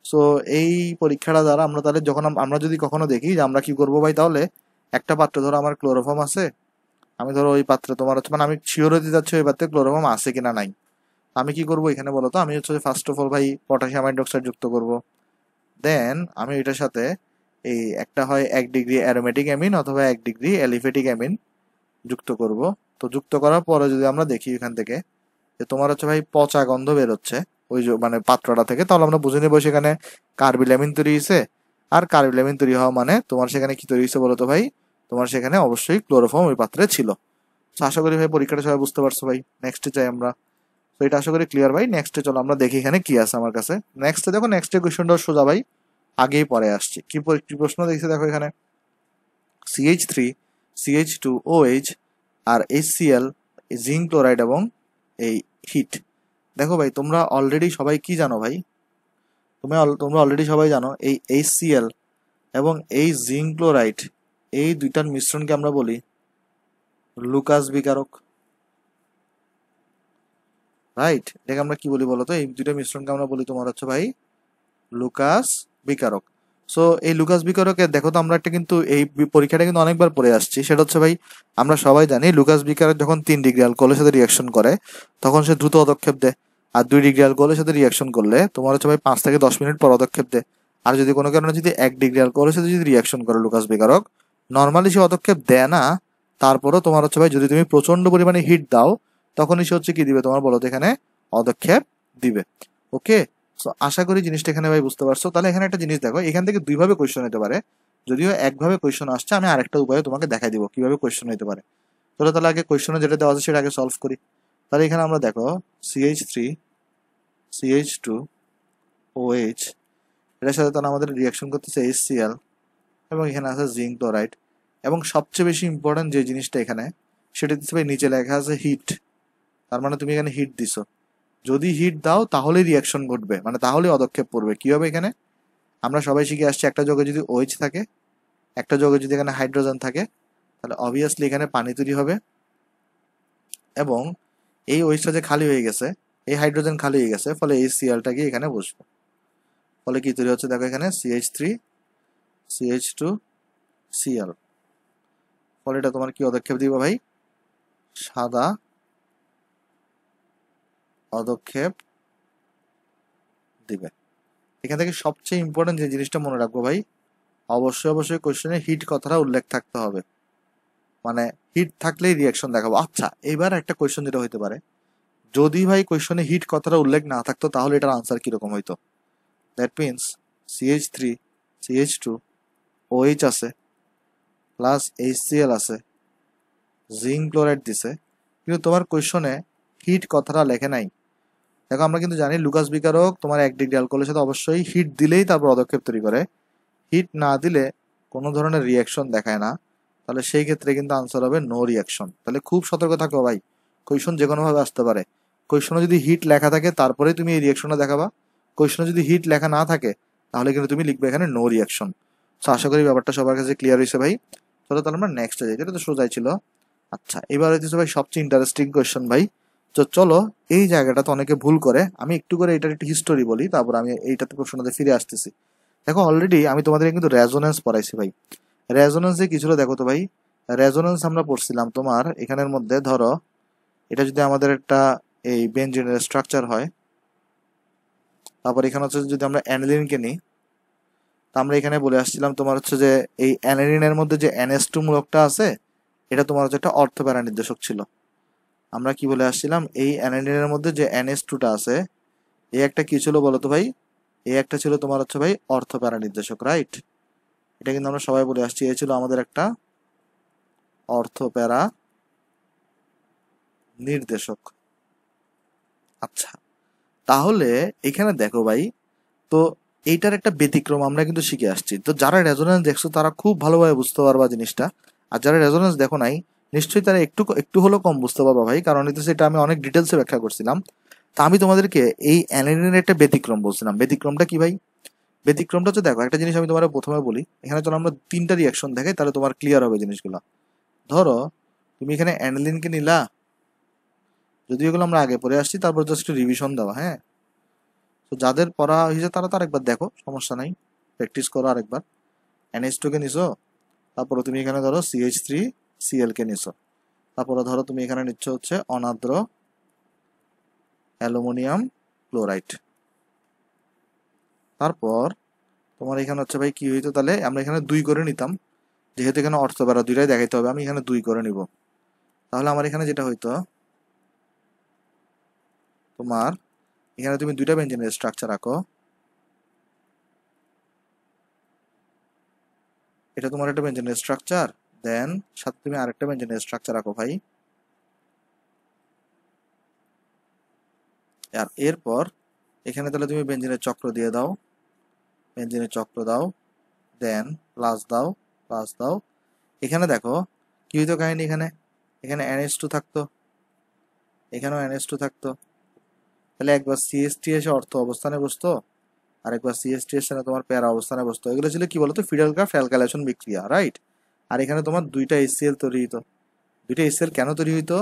সো এই পরীক্ষাটা দ্বারা আমরা তাহলে যখন আমরা যদি কখনো দেখি যে আমরা কি করবো ভাই, তাহলে একটা পাত্র ধরো আমার ক্লোরোফর্ম আছে, আমি ধরো ওই পাত্রে তোমার হচ্ছে মানে আমি শিওর হতে যাচ্ছি ওই পাত্রে ক্লোরোফর্ম আছে কিনা নাই। আমি কি করব এখানে বলো তো, আমি হচ্ছে ফার্স্ট অফ অল ভাই পটাশিয়াম হাইড্রোক্সাইড যুক্ত করব। দেন আমি এটার সাথে এই একটা হয় 1 ডিগ্রি অ্যারোমেটিক অ্যামিন অথবা 1 ডিগ্রি অ্যালিফেটিক অ্যামিন যুক্ত করব। তো যুক্ত করার পরে যদি আমরা দেখি এখান থেকে যে তোমার হচ্ছে ভাই পচা গন্ধ বেরোচ্ছে ওই যে মানে পাত্রটা থেকে, তাহলে আমরা বুঝে নেবো সেখানে কার্বিল অ্যামিন তৈরি হয়েছে। আর কার্বিল অ্যামিন তৈরি হওয়া মানে তোমার সেখানে কি তৈরি হয়েছে বলো তো ভাই, তোমার সেখানে অবশ্যই ক্লোরোফর্ম ওই পাত্রে ছিল। তো আশা করি ভাই পরীক্ষাটা সবাই বুঝতে পারছো ভাই। নেক্সটে যাই আমরা। তো এটা আশা করি ক্লিয়ার ভাই। নেক্সটে চলো আমরা দেখি এখানে কি আছে আমার কাছে। নেক্সটে দেখো, নেক্সটে কোয়েশ্চনটা সোজা ভাই, আগেই পরে আসছি। কি প্রশ্ন দেখছি দেখো এখানে, CH3 CH2OH আর HCl জিঙ্ক ক্লোরাইড এবং এই হিট। দেখো ভাই তোমরা অলরেডি সবাই কি জানো ভাই, তোমরা অলরেডি সবাই জানো এই HCl এবং এই জিঙ্ক ক্লোরাইড এই দুইটার মিশ্রণকে আমরা বলি লুকাস বিকারক, রাইট? এটাকে আমরা কি বলি বলতো, এই দুইটা মিশ্রণকে আমরা বলি তোমার হচ্ছে ভাই লুকাস বিকারক। সো এই লুকাস বিকারকের দেখো তো আমরা একটা কিন্তু এই পরীক্ষাটা কিন্তু অনেকবার পড়ে আসছি, সেটা হচ্ছে ভাই আমরা সবাই জানি লুকাস বিকারক যখন 3 ডিগ্রি অ্যালকোহলের সাথে রিয়াকশন করে তখন সে দ্রুত পদক্ষেপ দেয়। আর 2 ডিগ্রি অ্যালকোহলের সাথে রিয়াকশন করলে তোমার হচ্ছে ভাই 5 থেকে 10 মিনিট পর পদক্ষেপ দেয়। আর যদি কোনো কারণে যদি 1 ডিগ্রি অ্যালকোহলের সাথে যদি রিয়াকশন করে লুকাস বিকারক, নর্মালি সে পদক্ষেপ দেয় না। তারপরও তোমার হচ্ছে ভাই যদি তুমি প্রচন্ড পরিমাণে হিট দাও তখনই সে হচ্ছে কি দিবে তোমার বলো তো এখানে পদক্ষেপ দিবে। ওকে, সো আশা করি জিনিসটা এখানে ভাই বুঝতে পারছো। তাহলে এখানে একটা জিনিস দেখো, এখান থেকে দুইভাবে কোয়েশ্চেন হতে পারে, যদিও একভাবে কোয়েশ্চেন আসছে, আমি আরেকটা উপায়ে তোমাকে দেখাই দিব কিভাবে কোয়েশ্চেন হতে পারে। তাহলে আগে কোয়েশ্চনে যেটা দেওয়া আছে সেটা আগে সলভ করি। তাহলে এখানে আমরা দেখো CH3 CH2OH এটার সাথে তাহলে আমাদের রিয়াকশন করতেছে HCl এবং এখানে আছে জিঙ্ক ক্লোরাইড। এবং সবচেয়ে বেশি ইম্পর্টেন্ট যে জিনিসটা এখানে সেটা দিচ্ছে ভাই নিচে লেখা আছে হিট। তার মানে তুমি এখানে হিট দিছো, যদি হিট দাও তাহলে রিয়াকশন ঘটবে, মানে তাহলে পদক্ষেপ পড়বে। কি হবে এখানে, আমরা সবাই শিখে আসছি একটা যৌগে যদি OH থাকে, একটা যৌগে যদি এখানে হাইড্রোজেন থাকে, তাহলে অবভিয়াসলি এখানে পানি তৈরি হবে। এবং এই OH-টা যে খালি হয়ে গেছে, এই হাইড্রোজেন খালি হয়ে গেছে, ফলে এই Cl-টা গিয়ে এখানে বসবে। ফলে কি তৈরি হচ্ছে দেখো এখানে CH3 CH2Cl। ফলে এটা তোমার কি পদক্ষেপ দিবে ভাই, সাদা পদক্ষেপ দিবে। এখান থেকে সবচেয়ে ইম্পর্টেন্ট যে জিনিসটা মনে রাখবো ভাই, অবশ্যই কোশ্চেনে হিট কথাটা উল্লেখ থাকতে হবে, মানে হিট থাকলেই রিয়াকশন দেখাবো। আচ্ছা এবার একটা কোয়েশ্চেন যেটা হইতে পারে, যদি ভাই কোয়েশ্চনে হিট কথাটা উল্লেখ না থাকতো তাহলে এটার আনসার কিরকম হইতো। দ্যাট মিনস CH3 CH2OH আছে প্লাস HCl আছে, জিঙ্ক ক্লোরাইড দিছে, কিন্তু তোমার কোয়েশ্চনে হিট কথাটা লেখে নাই। দেখো আমরা কিন্তু জানি লুকাস বিকারক তোমার 1 ডিগ্রি অ্যালকোহলের সাথে অবশ্যই হিট দিলেই তারপর পদক্ষেপ তৈরি করে, হিট না দিলে কোনো ধরনের রিয়াকশন দেখায় না। তাহলে সেই ক্ষেত্রে কিন্তু আনসার হবে নো রিয়াকশন। তাহলে খুব সতর্ক থাকো ভাই, কোয়েশন যে কোনোভাবে আসতে পারে। কোয়েশনে যদি হিট লেখা থাকে তারপরে তুমি এই রিয়াকশনটা দেখাবা, কোয়েশনে যদি হিট লেখা না থাকে তাহলে কিন্তু তুমি লিখবে এখানে নো রিয়াকশন। তো আশা করি ব্যাপারটা সবার কাছে ক্লিয়ার হয়েছে ভাই। তাহলে আমরা নেক্সটে যাই, এটা তো সোজাই ছিল। আচ্ছা এবার হইতেছে ভাই সবচেয়ে ইন্টারেস্টিং কোয়েশ্চন ভাই। তো চলো এই জায়গাটা তো অনেকে ভুল করে, আমি একটু করে এটার একটু হিস্টোরি বলি, তারপর আমি এইটাতে প্রশ্নতে ফিরে আসতেছি। দেখো অলরেডি আমি তোমাদের কিন্তু রেজোনেন্স পড়াইছি ভাই। রেজোনেন্স যে কিছুটা দেখো তো ভাই, রেজোনেন্স আমরা পড়ছিলাম তোমার এখানের মধ্যে, ধরো এটা যদি আমাদের একটা এই বেনজিনের স্ট্রাকচার হয়, তারপর এখানে হচ্ছে যদি আমরা অ্যানিলিনকে নিই, তা আমরা এখানে বলে আসছিলাম তোমার হচ্ছে যে এই অ্যানিলিনের মধ্যে যে NH2 মূলকটা আছে এটা তোমার হচ্ছে একটা অর্থপ্যারা নির্দেশক ছিল। আমরা কি বলে আসছিলাম, এই অ্যানিলিনের মধ্যে যে NH2টা আছে এই একটা কি ছিল বলতো ভাই, এই একটা ছিল তোমার হচ্ছে ভাই অর্থপ্যারা নির্দেশক, রাইট? এটা কিন্তু আমরা সবাই বলে আসছি, এই ছিল আমাদের একটা অর্থপ্যারা নির্দেশক। আচ্ছা তাহলে এখানে দেখো ভাই, তো এইটার একটা ব্যতিক্রম আমরা কিন্তু শিখে আসছি। তো যারা রেজোনেন্স দেখছো তারা খুব ভালোভাবে বুঝতে পারবা জিনিসটা, আর যারা রেজোনেন্স দেখো নাই নিশ্চয়ই তারা একটু একটু হলেও কম বুঝতে পারবা ভাই, কারণ এটা সেটা আমি অনেক ডিটেলসে ব্যাখ্যা করছিলাম। তা আমি তোমাদেরকে এই অ্যানিলিনের একটা ব্যতিক্রম বলছিলাম। ব্যতিক্রমটা কি ভাই, ব্যতিক্রমটা হচ্ছে দেখো একটা জিনিস আমি তোমার প্রথমে বলি, এখানে চলো আমরা 3টা রিয়াকশন দেখাই তাহলে তোমার ক্লিয়ার হবে জিনিসগুলো। ধরো তুমি এখানে অ্যানিলিনকে নিলা, যদি এগুলো আমরা আগে পড়ে আসছি, তারপর জাস্ট একটু রিভিশন দেওয়া, হ্যাঁ? তো যাদের পড়া হয়েছে তারা তো আরেকবার দেখো, সমস্যা নাই, প্র্যাকটিস করো আরেকবার। NH2 কে নিছো, তারপরে তুমি এখানে ধরো CH3Cl কে নিছো, তারপরে ধরো তুমি এখানে নিচ্ছ হচ্ছে অনার্দ্র অ্যালুমিনিয়াম ক্লোরাইড। তারপর তোমার এখানে হচ্ছে ভাই কি হইতো, তাহলে আমরা এখানে 2 করে নিতাম, যেহেতু এখানে অর্থবেরা দুইটাই দেখাইতে হবে, আমি এখানে 2 করে নিব। তাহলে আমার এখানে যেটা হইতো, তোমার এখানে তুমি 2টা বেঞ্জিনের স্ট্রাকচার রাখো, এটা তোমার একটা বেঞ্জিনের স্ট্রাকচার, দেন সাথে তুমি আরেকটা বেঞ্জিনের স্ট্রাকচার রাখো ভাই। আর এরপর এখানে তাহলে তুমি বেঞ্জিনের চক্র দিয়ে দাও, বেঞ্জিনের চক্র দাও, দেন প্লাস দাও, প্লাস দাও। এখানে দেখো কি হইতো কাহিনী, এখানে এখানে NH2 থাকতো, এখানেও NH2 থাকতো, তাহলে একবার CH3 এসে অর্থ অবস্থানে বসতো, আর একবার CH3 এর সাথে তোমার প্যারা অবস্থানে বসতো। এগুলো ছিল কি বলতো, ফিডেলক্রাফট অ্যালকাইলেশন বিক্রিয়া, রাইট। আর এখানে তোমার 2টা HCl তৈরি হইতো। 2টা HCl কেন তৈরি হইতো,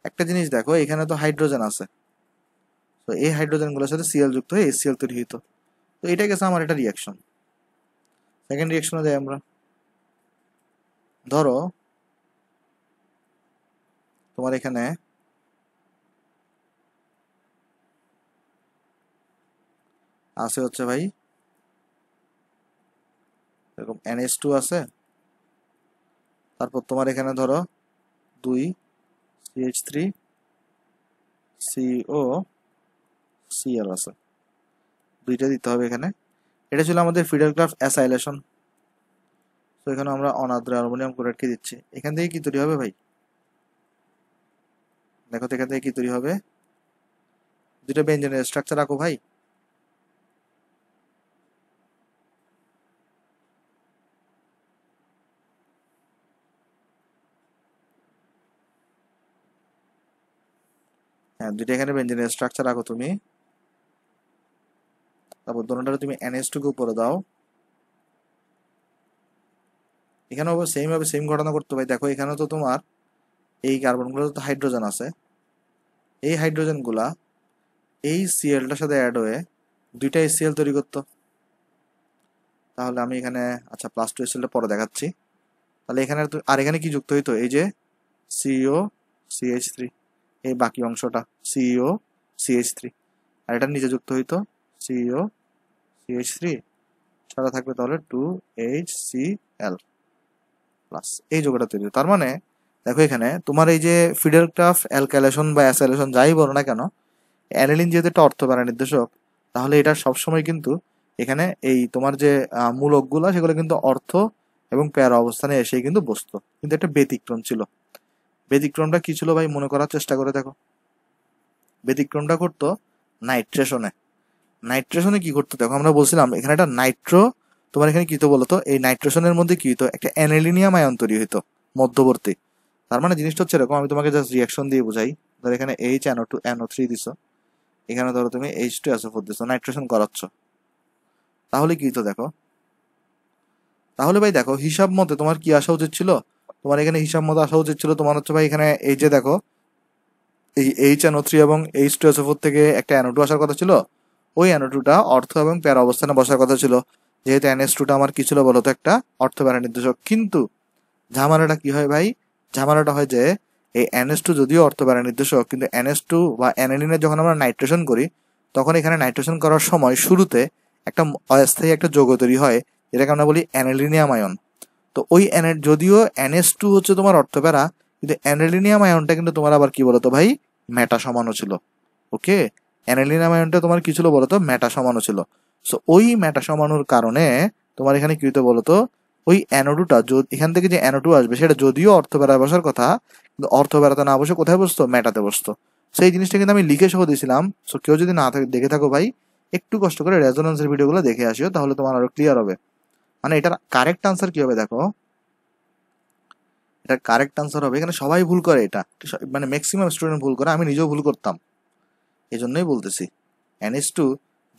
একটা জিনিস দেখো, এখানে তো হাইড্রোজেন আছে, তো এই হাইড্রোজেন গুলোর সাথে Cl যুক্ত হয়ে HCl তৈরি হইতো। তো এটা গেছে আমার একটা রিয়াকশন। সেকেন্ড রিয়াকশনে যাই আমরা। ধরো তোমার এখানে আছে হচ্ছে ভাই এরকম NH2 আছে, তারপর তোমার এখানে ধরো 2 CH3 CO Cl আছে, 2টা দিতে হবে এখানে। এটা ছিল আমাদের ফিডেলক্রাফট অ্যাসাইলেশন। তো এখানে আমরা অনার্দ্র অ্যালুমিনিয়াম ক্লোরাইডকে দিচ্ছি। এখান থেকে কি তৈরি হবে ভাই, দেখো তো এখান থেকে কি তৈরি হবে, 2টা বেঞ্জিনের স্ট্রাকচার রাখো ভাই। হ্যাঁ, 2টা এখানে বেঞ্জিনের স্ট্রাকচার রাখো তুমি। তারপর দোনোটারে তুমি NH2 কে উপরে দাও। এখানে আবার সেম ভাবে সেম ঘটনা করতে ভাই। দেখো এখানে তো তোমার এই কার্বনগুলো তো হাইড্রোজেন আছে, এই হাইড্রোজেন গুলা এই Clটার সাথে অ্যাড হয়ে 2টা HCl তৈরি করতো। তাহলে আমি এখানে আচ্ছা +2 HClটা পরে দেখাচ্ছি। তাহলে এখানে আর এখানে কি যুক্ত হইতো, এই যে CO CH3, এই বাকি অংশটা CO CH3, আর এটার নিচে যুক্ত হইতো CO CH3, সাথে থাকবে তাহলে 2HCl প্লাস, এই যোগটা তৈরি। তার মানে দেখো এখানে তোমার এই যে ফিডেলক্রাফট অ্যালকাইলেশন বা অ্যাসাইলেশন যাই বলো না কেন, অ্যানিলিন যেহেতু একটা অর্থপ্যারা নির্দেশক, তাহলে এটা সবসময় কিন্তু এখানে এই তোমার যে মূলকগুলো সেগুলো কিন্তু অর্থ এবং প্যারা অবস্থানে এসেই কিন্তু বসতো, কিন্তু একটা ব্যতিক্রম ছিল। ব্যতিক্রমটা কি ছিল ভাই, মনে করার চেষ্টা করে দেখো। ব্যতিক্রমটা করতো নাইট্রেশনে। নাইট্রেশনে কি করতো দেখো, আমরা বলছিলাম এখানে একটা নাইট্রো, তোমার এখানে কি হতো বলতো, এই নাইট্রেশনের মধ্যে কি হতো, একটা অ্যানিলিনিয়াম আয়ন তৈরি হইতো মধ্যবর্তী। তার মানে জিনিসটা হচ্ছে এরকম, আমি তোমাকে জাস্ট রিয়াকশন দিয়ে বুঝাই। ধর এখানে HNO2NO3 দিছো, এখানে ধরো তুমি H2SO4 দিছো, নাইট্রেশন করাচ্ছ। তাহলে কি হতো দেখো, তাহলে ভাই দেখো হিসাব মতে তোমার কি আসা উচিত ছিল, তোমার এখানে হিসাব মতো আসা উচিত ছিল তোমার হচ্ছে ভাই এখানে এই যে দেখো এই HNO3 এবং H2SO4 থেকে একটা NO2 আসার কথা ছিল, ওই NO2টা অর্থ এবং প্যারা অবস্থানে বসার কথা ছিল, যেহেতু NH2টা আমার কি ছিল বলতো, একটা অর্থ প্যারা নির্দেশক। কিন্তু ঝামেলাটা কি হয় ভাই, ঝামেলাটা হয় যে এই NH2 যদিও অর্থ প্যারা নির্দেশক, কিন্তু NH2 বা অ্যানিলিনের যখন আমরা নাইট্রেশন করি, তখন এখানে নাইট্রেশন করার সময় শুরুতে একটা অস্থায়ী একটা যৌগ তৈরি হয়, যেটাকে আমরা বলি অ্যানিলিনিয়াম আয়ন। তো ওই যদিও NH2 হচ্ছে তোমার অর্থপ্যারা, কিন্তু অ্যানিলিনিয়াম আয়নটা কিন্তু তোমার আবার কি বলতো ভাই, মেটা সমানও ছিল। ওকে, অ্যানিলিনিয়াম আয়নটা তোমার কি ছিল বলতো, মেটা সমানও ছিল। সো ওই মেটা সমানুর কারণে তোমার এখানে কি হতো বলতো, ওই অ্যানোডুটা এখান থেকে যে NO2 আসবে সেটা যদিও অর্থপ্যারায় বসার কথা, কিন্তু অর্থপ্যারাতে না বসে কোথায় বসতো, মেটাতে বসতো। সেই জিনিসটা কিন্তু আমি লিখে সহ দিয়েছিলাম। সো কেউ যদি না দেখে থাকো ভাই, একটু কষ্ট করে রেজোনেন্সের ভিডিওগুলো দেখে আসিও, তাহলে তোমার আরো ক্লিয়ার হবে। মানে এটার কারেক্ট আনসার কি হবে দেখো, এটা কারেক্ট আনসার হবে, এখানে সবাই ভুল করে, এটা মানে ম্যাক্সিমাম স্টুডেন্ট ভুল করে, আমি নিজেও ভুল করতাম, এই জন্যই বলতেছি। NH2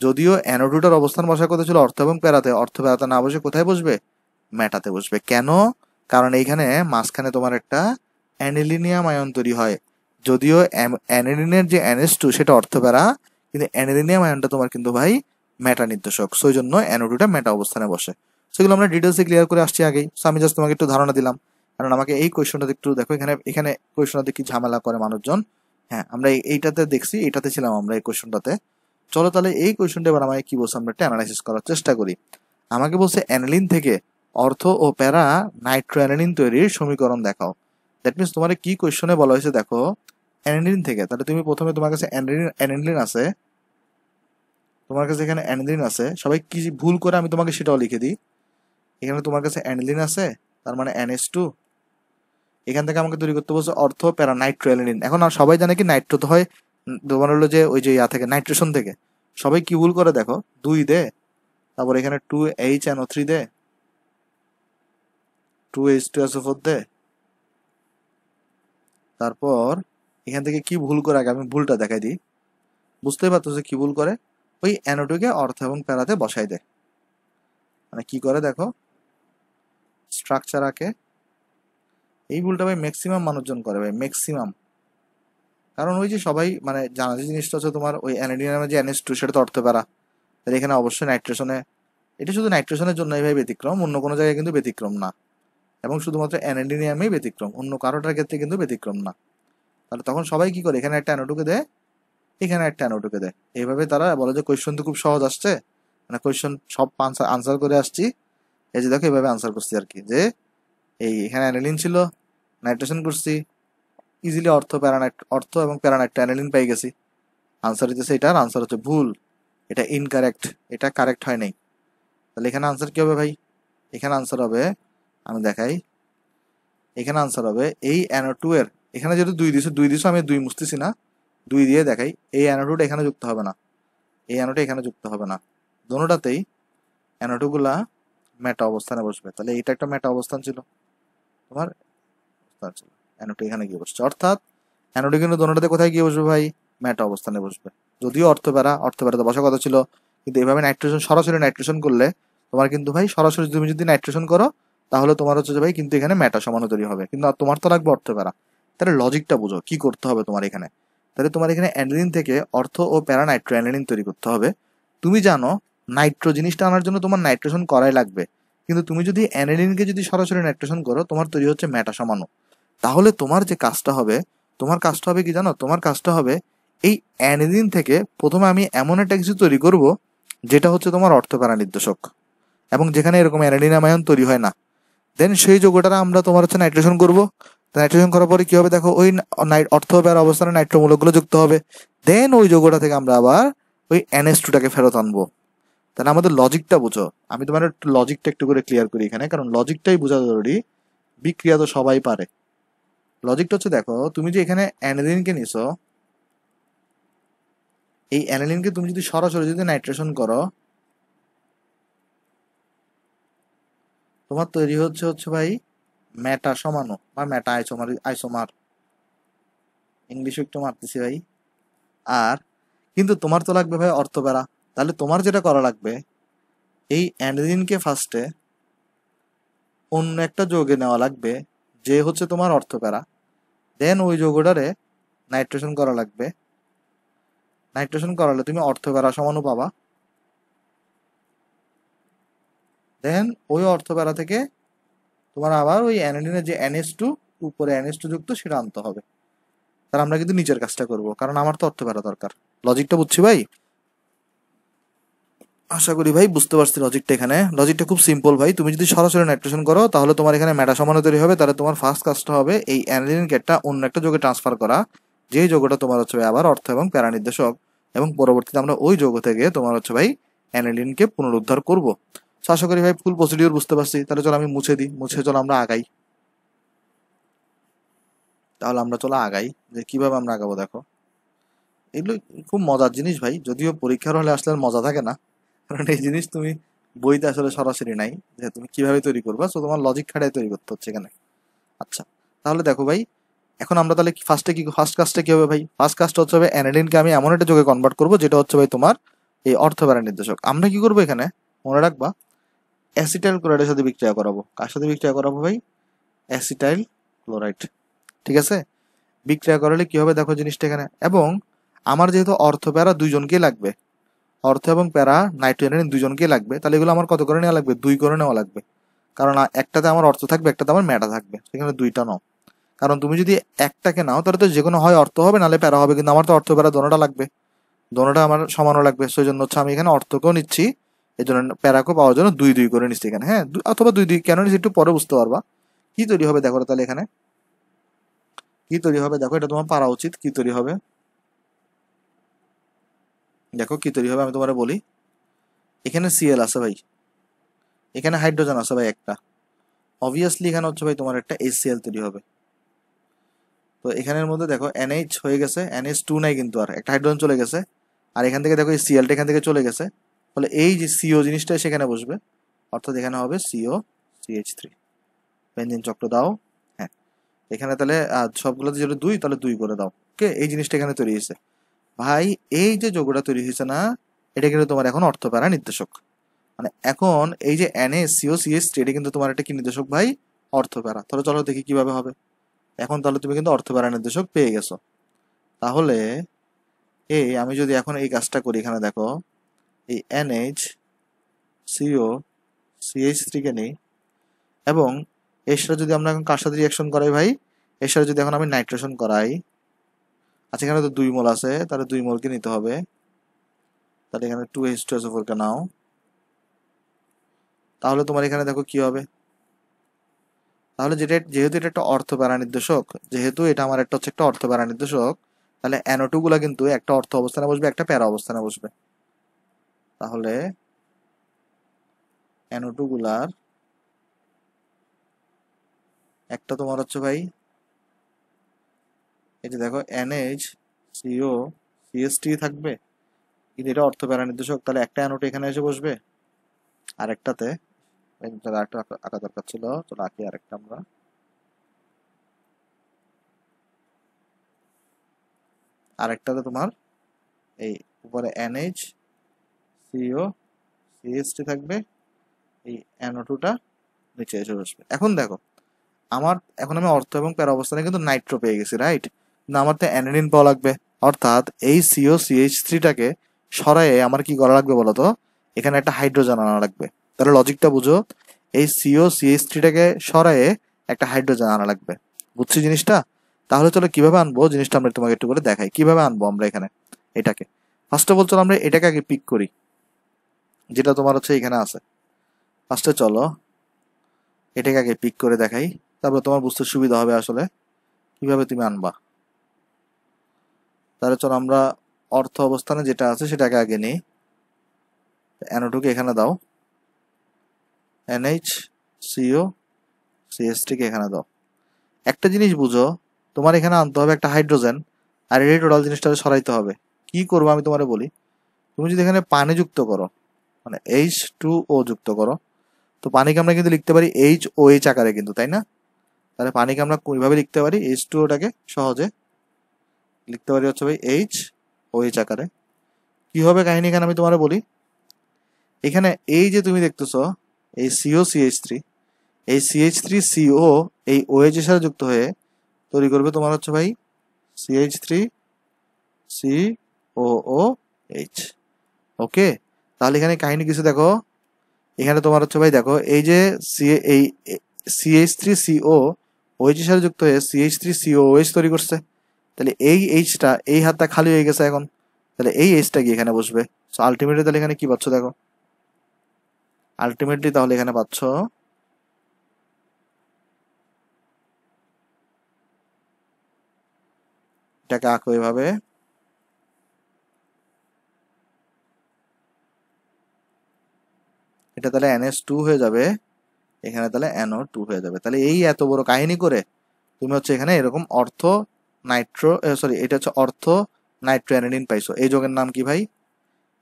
যদিও NO2টার অবস্থান বসার কথা ছিল অর্থ এবং প্যারাতে, অর্থ প্যারাতে না বসে কোথায় বসবে, মেটাতে বসবে। কেন, কারণ এইখানে মাঝখানে তোমার একটা অ্যানিলিনিয়াম আয়ন তৈরি হয়। যদিও অ্যানিলিনের যে NH2 সেটা অর্থ প্যারা, কিন্তু অ্যানিলিনিয়াম আয়নটা তোমার কিন্তু ভাই মেটা নির্দেশক, সেই জন্য NO2টা মেটা অবস্থানে বসে। সেগুলো আমরা ডিটেলসে ক্লিয়ার করে আসছি আগেই, আমি জাস্ট তোমাকে একটু ধারণা দিলাম। কারণ আমাকে এই কোয়েশ্চনটা একটু দেখো, এখানে এখানে কোয়েশ্চনটাতে কি ঝামেলা করে মানুষজন। হ্যাঁ, আমরা এইটাতে দেখছি, এটাতে ছিলাম আমরা এই কোয়েশ্চনটাতে। চলো তাহলে এই কোয়েশ্চনটা এবার আমাকে কি বলছে আমরা একটা অ্যানালাইসিস করার চেষ্টা করি। আমাকে বলছে অ্যানালিন থেকে অর্থ ও প্যারা নাইট্রো অ্যানালিন তৈরির সমীকরণ দেখাও। দ্যাট মিনস তোমার কি কোয়েশ্চনে বলা হয়েছে দেখো অ্যানালিন থেকে, তাহলে তুমি প্রথমে তোমার কাছে অ্যানালিন আছে, তোমার কাছে এখানে অ্যানালিন আছে, সবাই কি ভুল করে আমি তোমাকে সেটাও লিখে দিই। এখানে তোমার কাছে অ্যানালিন আছে, তার মানে NH2। এখান থেকে আমাকে তৈরি করতে বলছে অর্থ প্যারা নাইট্রো অ্যানালিন। এখন আর সবাই জানে কি নাইট্রো তো হয় তোমার হলো যে ওই যে ইয়া থেকে নাইট্রেশন থেকে। সবাই কি ভুল করে দেখো, 2 দে, তারপর এখানে 2HNO3 দে, 2H2SO4 দে, তারপর এখান থেকে কি ভুল করে আগে আমি ভুলটা দেখাই দিই, বুঝতেই পারতো যে কি ভুল করে, ওই NO2 কে অর্থ এবং প্যারাতে বসাই দেয়। মানে কি করে দেখো, স্ট্রাকচার আঁকে। এই ভুলটা ভাই ম্যাক্সিমাম মানুষজন করে ভাই, ম্যাক্সিমাম। কারণ ওই যে সবাই মানে জানা যে জিনিসটা হচ্ছে তোমার ওই অ্যানাডিনামের যে NH2 সেটা তো অর্থ প্যারা, তাহলে এখানে অবশ্যই নাইট্রেশনে, এটা শুধু নাইট্রেশনের জন্যই ভাই ব্যতিক্রম, অন্য কোনো জায়গায় কিন্তু ব্যতিক্রম না, এবং শুধুমাত্র অ্যানাডিনিয়ামেই ব্যতিক্রম, অন্য কারোটার ক্ষেত্রে কিন্তু ব্যতিক্রম না। তাহলে তখন সবাই কি করে, এখানে একটা NO2 দেয়, এখানে একটা NO2 দেয়, এইভাবে তারা বলে যে কোয়েশ্চন তো খুব সহজ আসছে, মানে কোয়েশ্চন সব আনসার করে আসছি। এই যে দেখো এইভাবে আনসার করছি আর কি, যে এই এখানে অ্যানালিন ছিল, নাইট্রেশন করছি, ইজিলি অর্থ এবং প্যারানাইট্রো অ্যানালিন পেয়ে গেছি। আনসার দিতেছে এটার আনসার হচ্ছে ভুল, এটা ইনকারেক্ট, এটা কারেক্ট হয় নাই। তাহলে এখানে আনসার কি হবে ভাই, এখানে আনসার হবে, আমি দেখাই, এখানে আনসার হবে এই NO2 এর, এখানে যেহেতু 2 দিছো আমি 2 মুছতেছি না, 2 দিয়ে দেখাই, এই NO2 এখানে যুক্ত হবে না, এই NO2 এখানে যুক্ত হবে না, দোনোটাতেই NO2 গুলা মেটা অবস্থানে বসবে। তাহলে এটা একটা মেটা অবস্থান ছিল তোমার, ছিল NO2 এখানে গিয়ে বসছে, অর্থাৎ NO2 কিন্তু দোনোটাতে কোথায় গিয়ে বসবে ভাই, মেটা অবস্থানে বসবে। যদিও অর্থ প্যারাতে বসার কথা ছিল, কিন্তু এভাবে নাইট্রেশন সরাসরি নাইট্রেশন করলে তোমার কিন্তু ভাই সরাসরি তুমি যদি নাইট্রেশন করো তাহলে তোমার হচ্ছে যে ভাই কিন্তু এখানে মেটা সমানুতরী হবে, কিন্তু তোমার তো লাগবে অর্থ প্যারা। তাহলে লজিকটা বুঝো কি করতে হবে তোমার এখানে। তাহলে তোমার এখানে অ্যানালিন থেকে অর্থ ও প্যারা নাইট্রো অ্যানালিন তৈরি করতে হবে। তুমি জানো নাইট্রো জিনিসটা আনার জন্য তোমার নাইট্রেশন করাই লাগবে, কিন্তু তুমি যদি অ্যানালিনকে যদি সরাসরি নাইট্রেশন করো তোমার তৈরি হচ্ছে মেটা সমাণু। তাহলে তোমার যে কাজটা হবে, তোমার কাজটা হবে কি জানো, তোমার কাজটা হবে এই অ্যানালিন থেকে প্রথমে আমি এমন একটা কিছু তৈরি করব যেটা হচ্ছে তোমার অর্থ প্যারা নির্দেশক, এবং যেখানে এরকম অ্যানালিনাম আয়ন তৈরি হয় না। দেন সেই যৌগটা আমরা তোমার হচ্ছে নাইট্রেশন করবো। নাইট্রেশন করার পরে কি হবে দেখো, ওই অর্থ প্যারা অবস্থানে নাইট্রোমূলকগুলো যুক্ত হবে। দেন ওই যৌগটা থেকে আমরা আবার ওই NH2টাকে ফেরত আনবো। তাহলে আমাদের লজিকটা বুঝো, আমি তোমার একটু লজিকটা একটু করে ক্লিয়ার করি এখানে, কারণ লজিকটাই বোঝা জরুরি, বিক্রিয়া তো সবাই পারে। লজিকটা হচ্ছে দেখো, তুমি যে এখানে অ্যানালিনকে নিছো, এই অ্যানালিনকে তুমি যদি সরাসরি যদি নাইট্রেশন করো, তোমার তৈরি হচ্ছে ভাই মেটা সমাণু বা মেটা আইসোমার, ইংলিশও একটু মারতেছি ভাই। আর কিন্তু তোমার তো লাগবে ভাই অর্থ প্যারা। তাহলে তোমার যেটা করা লাগবে, এই অ্যানালিনকে ফার্স্টে অন্য একটা যৌগে নেওয়া লাগবে যে হচ্ছে তোমার অর্থ প্যারা। দেন ওই যৌগটারে নাইট্রেশন করা লাগবে, নাইট্রেশন করালে তুমি অর্থ প্যারা সমাণু পাবা। দেন ওই অর্থ প্যারা থেকে তোমার আবার ওই অ্যানালিনের যে NH2 উপরে NH2 যুক্ত সেটা আনতে হবে। তাহলে আমরা কিন্তু নিচের কাজটা করব, কারণ আমার তো অর্থ প্যারা দরকার। লজিকটা বুঝছি ভাই, আশা করি ভাই বুঝতে পারছি লজিকটা। এখানে লজিকটা খুব সিম্পল ভাই, তুমি যদি সরাসরি নাইট্রেশন করো তাহলে তোমার এখানে মেটা সমাণু তৈরি হবে। তাহলে তোমার ফার্স্ট কাজটা হবে এই অ্যানালিন গেটটা অন্য একটা যৌগে ট্রান্সফার করা, যেই যৌগটা তোমার হচ্ছে আবার অর্থ এবং প্যারা নির্দেশক, এবং পরবর্তীতে আমরা ওই যৌগ থেকে তোমার হচ্ছে ভাই অ্যানালিনকে পুনরুদ্ধার করব। তো আশা করি ভাই ফুল প্রসিডিউর বুঝতে পারছি। তাহলে চলো আমি মুছে দিই, মুছে চলো আমরা আগাই। তাহলে আমরা চলো আগাই, যে কিভাবে আমরা আগাবো দেখো। এগুলো খুব মজার জিনিস ভাই, যদিও পরীক্ষার হলে আসলে আর মজা থাকে না, কারণ এই জিনিস তুমি বইতে আসলে সরাসরি নাই যে তুমি কিভাবে তৈরি করবা, তো তোমার লজিক খাটাই তৈরি করতে হচ্ছে এখানে। আচ্ছা, তাহলে দেখো ভাই, এখন আমরা তাহলে ফার্স্ট কাজটা কি হবে ভাই, ফার্স্ট কাজটা হচ্ছে হবে অ্যানালিনকে আমি এমন একটা যোগে কনভার্ট করবো যেটা হচ্ছে ভাই তোমার এই অর্থ প্যারা নির্দেশক। আমরা কি করবো এখানে, মনে রাখবা, অ্যাসিটাইল ক্লোরাইডের সাথে বিক্রিয়া করাবো। কার সাথে বিক্রিয়া করাবো ভাই, অ্যাসিটাইল ক্লোরাইড। ঠিক আছে, বিক্রিয়া করালে কি হবে দেখো জিনিসটা এখানে, এবং আমার যেহেতু অর্থ প্যারা দুইজনকেই লাগবে, অর্থ এবং প্যারা নাইট্রোজেন দুইজনকেই লাগবে, তাহলে এগুলো আমার কত করে নেওয়া লাগবে, 2 করে নেওয়া লাগবে। কারণ একটাতে আমার অর্থ থাকবে, একটাতে আমার মেটা থাকবে, সেখানে দুইটা নাও। কারণ তুমি যদি একটাকে নাও তাহলে তো যে কোনো হয় অর্থ হবে, নাহলে প্যারা হবে, কিন্তু আমার তো অর্থ প্যারা দোনোটা লাগবে, দোনোটা আমার সমানও লাগবে। সেই জন্য হচ্ছে আমি এখানে অর্থকেও নিচ্ছি, এই জন্য প্যারাকেও পাওয়ার জন্য দুই দুই করে নিচ্ছি এখানে। হ্যাঁ, অথবা দুই দুই কেন নিচ্ছি একটু পরে বুঝতে পারবা। কি তৈরি হবে দেখো তাহলে এখানে কি তৈরি হবে, দেখো এটা তোমার পারা উচিত। কি তৈরি হবে দেখো, কি তৈরি হবে আমি তোমার বলি। এখানে সিএল আছে ভাই, এখানে হাইড্রোজেন আছে ভাই একটা, অবভিয়াসলি এখানে হচ্ছে ভাই তোমার একটা HCl তৈরি হবে। তো এখানের মধ্যে দেখো NH হয়ে গেছে, NH2 নাই কিন্তু, আর একটা হাইড্রোজেন চলে গেছে, আর এখান থেকে দেখো এই সিএলটা এখান থেকে চলে গেছে, ফলে এই যে সিও জিনিসটা সেখানে বসবে, অর্থাৎ এখানে হবে COCH3। বেঞ্জিন চক্র দাও। হ্যাঁ, এখানে তাহলে সবগুলোতে যেটা দুই, তাহলে দুই করে দাও। ওকে, এই জিনিসটা এখানে তৈরি হয়েছে ভাই। এই যে যোগটা তৈরি হয়েছে না, এটা কিন্তু তোমার এখন অর্থপ্যারা নির্দেশক। মানে এখন এই যে NaCO-CH3 এটা কিন্তু তোমার একটা কি নির্দেশক ভাই, অর্থপ্যারা। তাহলে চলো দেখি কিভাবে হবে। এখন তাহলে তুমি কিন্তু অর্থপ্যারা নির্দেশক পেয়ে গেছো। তাহলে আমি যদি এখন এই কাজটা করি, এখানে দেখো এই NaCO-CH3 কে নেই, এবং এর সাথে যদি আমরা এখন কার সাথে রিয়াকশন করাই ভাই, এর সাথে যদি এখন আমি নাইট্রেশন করাই, আচ্ছা এখানে তো 2 মোল আছে, তাহলে 2 মোলকে নিতে হবে। তাহলে এখানে 2H2SO4 কে নাও। তাহলে তোমার এখানে দেখো কি হবে, তাহলে যেহেতু এটা একটা অর্থ প্যারা নির্দেশক, যেহেতু এটা আমার একটা হচ্ছে একটা অর্থ প্যারা নির্দেশক, তাহলে NO2 গুলা কিন্তু একটা অর্থ অবস্থানে বসবে, একটা প্যারা অবস্থানে বসবে। তাহলে NO2 গুলার একটা তোমার হচ্ছে ভাই, এই যে দেখো NHCO-CH3 থাকবে, কিন্তু এটা অর্থ প্যারা নির্দেশক, তাহলে একটা NO2 এখানে এসে বসবে। আরেকটাতে আরেকটা আঁকা দরকার ছিল, চলো আঁকি আরেকটা আমরা। আরেকটাতে তোমার এই উপরে NHCO-CH3 থাকবে, এই NO2টা নিচে এসে বসবে। এখন দেখো এখন আমি অর্থ এবং প্যারা অবস্থানে কিন্তু নাইট্রো পেয়ে গেছি, রাইট? না, আমার তো অ্যানোডিন পাওয়া লাগবে, অর্থাৎ এই COCH3টাকে সরায়ে আমার কি করা লাগবে বলতো, এখানে একটা হাইড্রোজেন আনা লাগবে। তাহলে লজিকটা বুঝো, এই COCH3টাকে সরায়ে একটা হাইড্রোজেন আনা লাগবে। বুঝছি জিনিসটা? তাহলে চলো কিভাবে আনবো জিনিসটা আমরা তোমাকে একটু করে দেখাই, কিভাবে আনবো আমরা এখানে এটাকে। ফার্স্ট অফ অল চলো আমরা এটাকে আগে পিক করি, যেটা তোমার হচ্ছে এখানে আছে। ফার্স্টে চলো এটাকে আগে পিক করে দেখাই, তারপর তোমার বুঝতে সুবিধা হবে আসলে কিভাবে তুমি আনবা। তাহলে চলো আমরা অর্থ অবস্থানে যেটা আছে সেটাকে আগে নিই। NO2 কে এখানে দাও, NHCO-CH3 কে এখানে দাও। একটা জিনিস বুঝো, তোমার এখানে আনতে হবে একটা হাইড্রোজেন, আর এই টোটাল জিনিসটা সরাইতে হবে। কি করবো আমি তোমারে বলি। তুমি যদি এখানে পানি যুক্ত করো, মানে H2O যুক্ত করো, তো পানিকে আমরা কিন্তু লিখতে পারি HOH আকারে কিন্তু, তাই না? তাহলে পানিকে আমরা কিভাবে লিখতে পারি, H2Oটাকে সহজে লিখতে পারি হচ্ছে ভাই HOH আকারে। কি হবে কাহিনী এখানে আমি তোমারে বলি। এখানে এই যে তুমি দেখতেছো এই COCH3, এই CH3CO এই OH এর সাথে যুক্ত হয়ে তৈরি করবে তোমার হচ্ছে ভাই CH3COOH। ওকে, তাহলে এখানে কাহিনী কিছু দেখো, এখানে তোমার হচ্ছে ভাই দেখো এই যে এই CH3CO OH এর সাথে যুক্ত হয়ে CH3COOH তৈরি করছে। তাহলে এই এইচটা, এই হাতটা খালি হয়ে গেছে এখন, তাহলে এই এইচটা গিয়ে এখানে বসবে। সো আলটিমেটলি তাহলে এখানে কি পাচ্ছ দেখো, আলটিমেটলি তাহলে এখানে পাচ্ছ এটাকে আঁকো এভাবে, এটা তাহলে NH2 হয়ে যাবে, এখানে তাহলে NO2 হয়ে যাবে। তাহলে এই এত বড় কাহিনী করে তুমি হচ্ছে এখানে এরকম অর্থ নাইট্রো, সরি এটা হচ্ছে অর্থ নাইট্রো অ্যানিলিন পাইছো। এই যোগের নাম কি ভাই?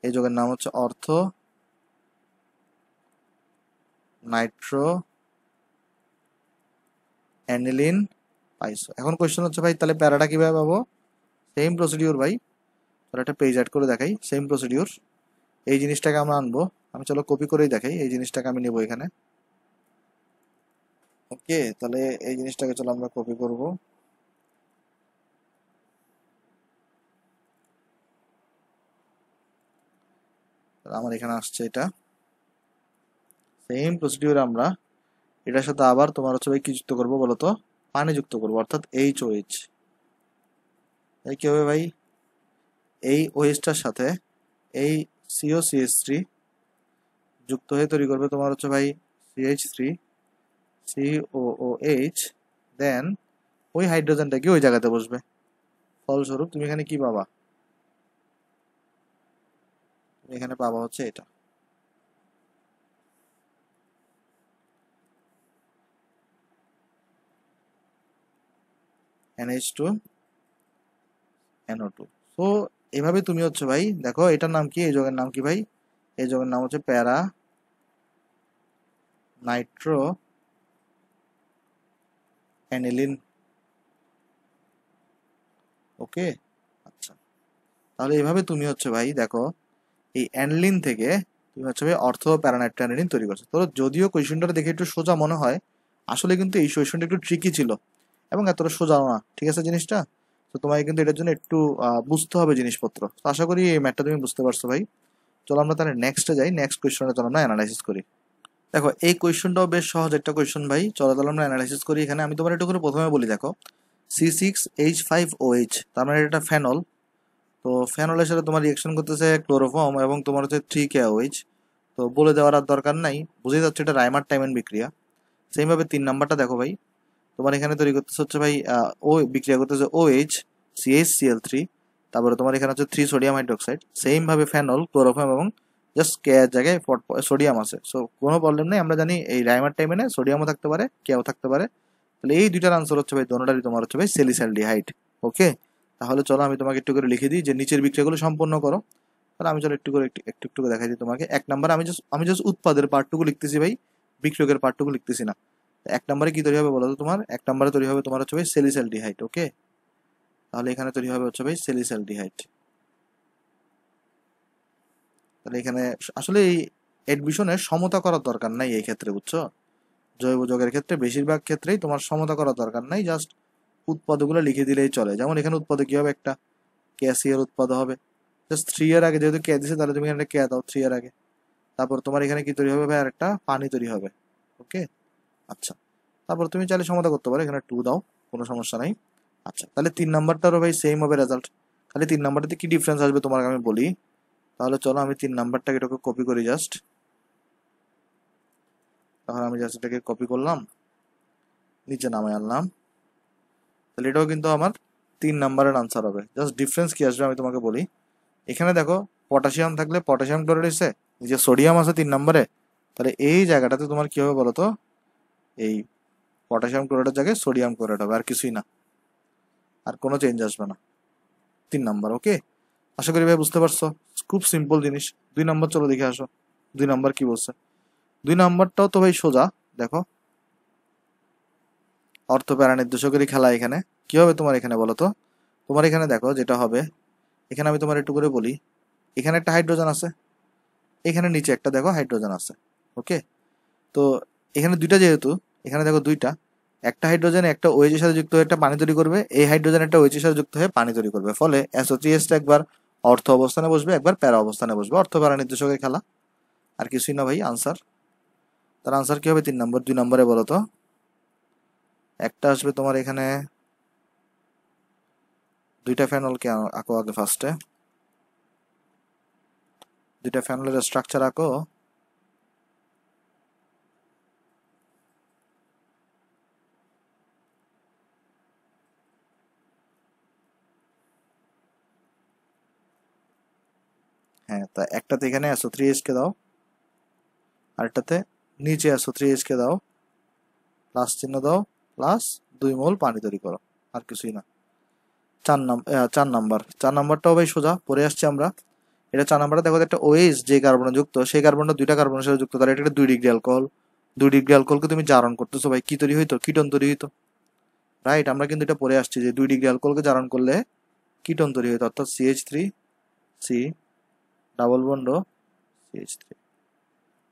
এই যোগের নাম হচ্ছে অর্থ নাইট্রো অ্যানিলিন পাইছো। এখন কোয়েশ্চেন হচ্ছে ভাই তাহলে প্যারাটা কিভাবে পাবো? সেম প্রসিডিউর ভাই, তাহলে একটা পেজ অ্যাড করে দেখাই। সেম প্রসিডিউর, এই জিনিসটাকে আমরা আনবো, আমি চলো কপি করেই দেখাই। এই জিনিসটাকে আমি নেবো এখানে। ওকে, তাহলে এই জিনিসটাকে চলো আমরা কপি করব। আমার এখানে আসছে এটা, সেম প্রসিডিউর আমরা এটার সাথে আবার তোমার হচ্ছে ভাই কি যুক্ত করবো বলো তো, পানি যুক্ত করবো, অর্থাৎ HOH। তাই কি হবে ভাই, এই OH-টার সাথে এই COCH3 যুক্ত হয়ে তৈরি করবে তোমার হচ্ছে ভাই CH3 COOH। দেন ওই হাইড্রোজেনটা কি ওই জায়গাতে বসবে, ফলস্বরূপ তুমি এখানে কি পাবা, তুমি এখানে পাবা হচ্ছে এটা। NH2NO2। সো এভাবে তুমি হচ্ছে ভাই দেখো এটার নাম কি, এই যৌগের নাম কি ভাই, এই যৌগের নাম হচ্ছে প্যারা নাইট্রো অ্যানিলিন। ওকে, আচ্ছা, তাহলে এভাবে তুমি হচ্ছে ভাই দেখো এই অ্যানিলিন থেকে তুমি হচ্ছে ভাই অর্থো প্যারানাইট্রো অ্যানিলিন তৈরি করছো। তো যদিও কোয়েশনটা দেখে একটু সোজা মনে হয়, আসলে কিন্তু এই কোয়েশনটা একটু ট্রিকি ছিল এবং এতটা সোজাও না, ঠিক আছে জিনিসটা। তো তোমাকে কিন্তু এটার জন্য একটু বুঝতে হবে জিনিসপত্র। তো আশা করি এই ম্যাথটা তুমি বুঝতে পারছো ভাই। চলো আমরা তাহলে নেক্সটে যাই, নেক্সট কোয়েশনটা চলো আমরা অ্যানালাইসিস করি। দেখো এই কোয়েশনটাও বেশ সহজ একটা কোয়েশন ভাই, চলো তাহলে আমরা অ্যানালাইসিস করি। এখানে আমি তোমার একটু করে প্রথমে বলি, দেখো C6H5OH, তার মানে এটা ফেনল। তো ফেনলের সাথে তোমার রিয়েকশন করতেছে ক্লোরোফর্ম এবং তোমার হচ্ছে 3KOH। তো বলে দেওয়ার আর দরকার নাই, বুঝেই যাচ্ছে এটা রাইমার টাইমের বিক্রিয়া। সেইভাবে 3 নাম্বারটা দেখো ভাই, তোমার এখানে তৈরি করতেছে হচ্ছে ভাই ও বিক্রিয়া করতেছে OH CH Cl3, তারপরে তোমার এখানে হচ্ছে 3 সোডিয়াম হাইড্রোক্সাইড। সেম ভাবে ফেনল ক্লোরোফর্ম এবং জাস্ট কে এর জায়গায় সোডিয়াম আছে। সো কোনো প্রবলেম নেই, আমরা জানি এই রাইমার টাইমে সোডিয়ামও থাকতে পারে কেও থাকতে পারে। তাহলে এই দুইটার আনসার হচ্ছে ভাই দোনোটারই তোমার হচ্ছে ভাই স্যালিসাইলডিহাইড। ওকে, তাহলে চলো আমি তোমাকে একটু করে লিখে দিই যে নিচের বিক্রিয়াগুলো সম্পন্ন করো। তাহলে আমি চলো একটু করে একটু দেখাই দিই তোমাকে। 1 নাম্বার আমি জাস্ট উৎপাদের পার্টটুকু লিখতেছি ভাই, বিক্রিয়কের পার্টটুকু লিখতেছি না। 1 নাম্বারে কি তৈরি হবে বলো তো, তোমার 1 নাম্বারে তৈরি হবে তোমার হচ্ছে ভাই স্যালিসাইলডিহাইড। ওকে, তাহলে এখানে তৈরি হবে হচ্ছে ভাই স্যালিসাইলডিহাইড। তাহলে এখানে আসলে এই এডমিশনের সমতা করার দরকার নাই এই ক্ষেত্রে, বুঝছো। জৈব যৌগের ক্ষেত্রে বেশিরভাগ ক্ষেত্রেই তোমার সমতা করার দরকার নাই, জাস্ট উৎপাদগুলো লিখে দিলেই চলে। যেমন এখানে উৎপাদ কি হবে, একটা ক্যাসিয়ার উৎপাদ হবে। জাস্ট 3 এর আগে যেহেতু কে দিছে, তাহলে তুমি এখানে কে দাও 3 এর আগে। তারপর তোমার এখানে কি তৈরি হবে ভাই, আর একটা পানি তৈরি হবে। ওকে, আচ্ছা, তারপর তুমি চাইলে সমতা করতে পারো, এখানে 2 দাও, কোনো সমস্যা নাই। আচ্ছা, তাহলে 3 নাম্বারটারও ভাই সেম হবে রেজাল্ট। খালি 3 নাম্বারটাতে কি ডিফারেন্স আসবে তোমাকে আমি বলি। তাহলে চলো আমি 3 নাম্বারটাকে এটাকে কপি করি জাস্ট। তাহলে আমি জাস্ট এটাকে কপি করলাম, নিচে নামাই আনলাম। তাহলে এটাও কিন্তু আমার 3 নাম্বারের আনসার হবে। জাস্ট ডিফারেন্স কি আসবে আমি তোমাকে বলি। এখানে দেখো পটাশিয়াম থাকলে পটাশিয়াম ক্লোরাইড এসে, যে সোডিয়াম আছে 3 নাম্বারে, তাহলে এই জায়গাটাতে তোমার কি হবে বলতো, এই পটাশিয়াম ক্লোরাইডের জায়গায় সোডিয়াম ক্লোরাইড হবে, আর কিছুই না, আর কোনো চেঞ্জ আসবে না। 3 নাম্বার। ওকে, আশা করি ভাই বুঝতে পারছো, খুব সিম্পল জিনিস। 2 নাম্বার চলো দেখে আসো, 2 নাম্বার কি বলছে। 2 নাম্বারটাও তো ভাই সোজা, দেখো অর্থ প্যারা নির্দেশকেরই খেলা। এখানে কি হবে তোমার, এখানে বলো তো, তোমার এখানে দেখো যেটা হবে, এখানে আমি তোমার একটু করে বলি। এখানে একটা হাইড্রোজেন আছে, এখানে নিচে একটা দেখো হাইড্রোজেন আছে। ওকে, তো এখানে দুইটা যেহেতু, এখানে দেখো দুইটা, একটা হাইড্রোজেন একটা OH এর সাথে যুক্ত হয়ে একটা পানি তৈরি করবে, এই হাইড্রোজেন একটা OH এর সাথে যুক্ত হয়ে পানি তৈরি করবে, ফলে SO3H একবার অর্থ অবস্থানে বসবে, একবার প্যারা অবস্থানে বসবে। অর্থ প্যারা নির্দেশকের খেলা, আর কিছুই না ভাই আনসার। তার আনসার কি হবে 3 নাম্বার। 2 নাম্বারে বলো তো, একটা আসবে তোমার এখানে, দুইটা ফেনলকে আঁকো আগে ফার্স্টে, দুইটা ফেনলের স্ট্রাকচার আঁকো। হ্যাঁ, তা একটাতে এখানে SO3H কে দাও, আরেকটাতে নিচে SO3H কে দাও, প্লাস চিহ্ন দাও, প্লাস 2 মোল পানি তৈরি করো, আর কিছুই না। 4 নাম্বার, 4 নাম্বারটাও ভাই সোজা পরে আসছে আমরা। এটা 4 নাম্বারটা দেখো, একটা OH যে কার্বনে যুক্ত, সেই কার্বনটা দুইটা কার্বনের সাথে যুক্ত, তাহলে এটা 2 ডিগ্রি অ্যালকোহল। 2 ডিগ্রি অ্যালকোহলকে তুমি জারণ করতেছো ভাই, কি তৈরি হইতো, কিটোন তৈরি হইতো। রাইট, আমরা কিন্তু এটা পরে আসছি যে 2 ডিগ্রি অ্যালকোহলকে জারণ করলে কিটোন তৈরি হইতো, অর্থাৎ CH3C double bond CH3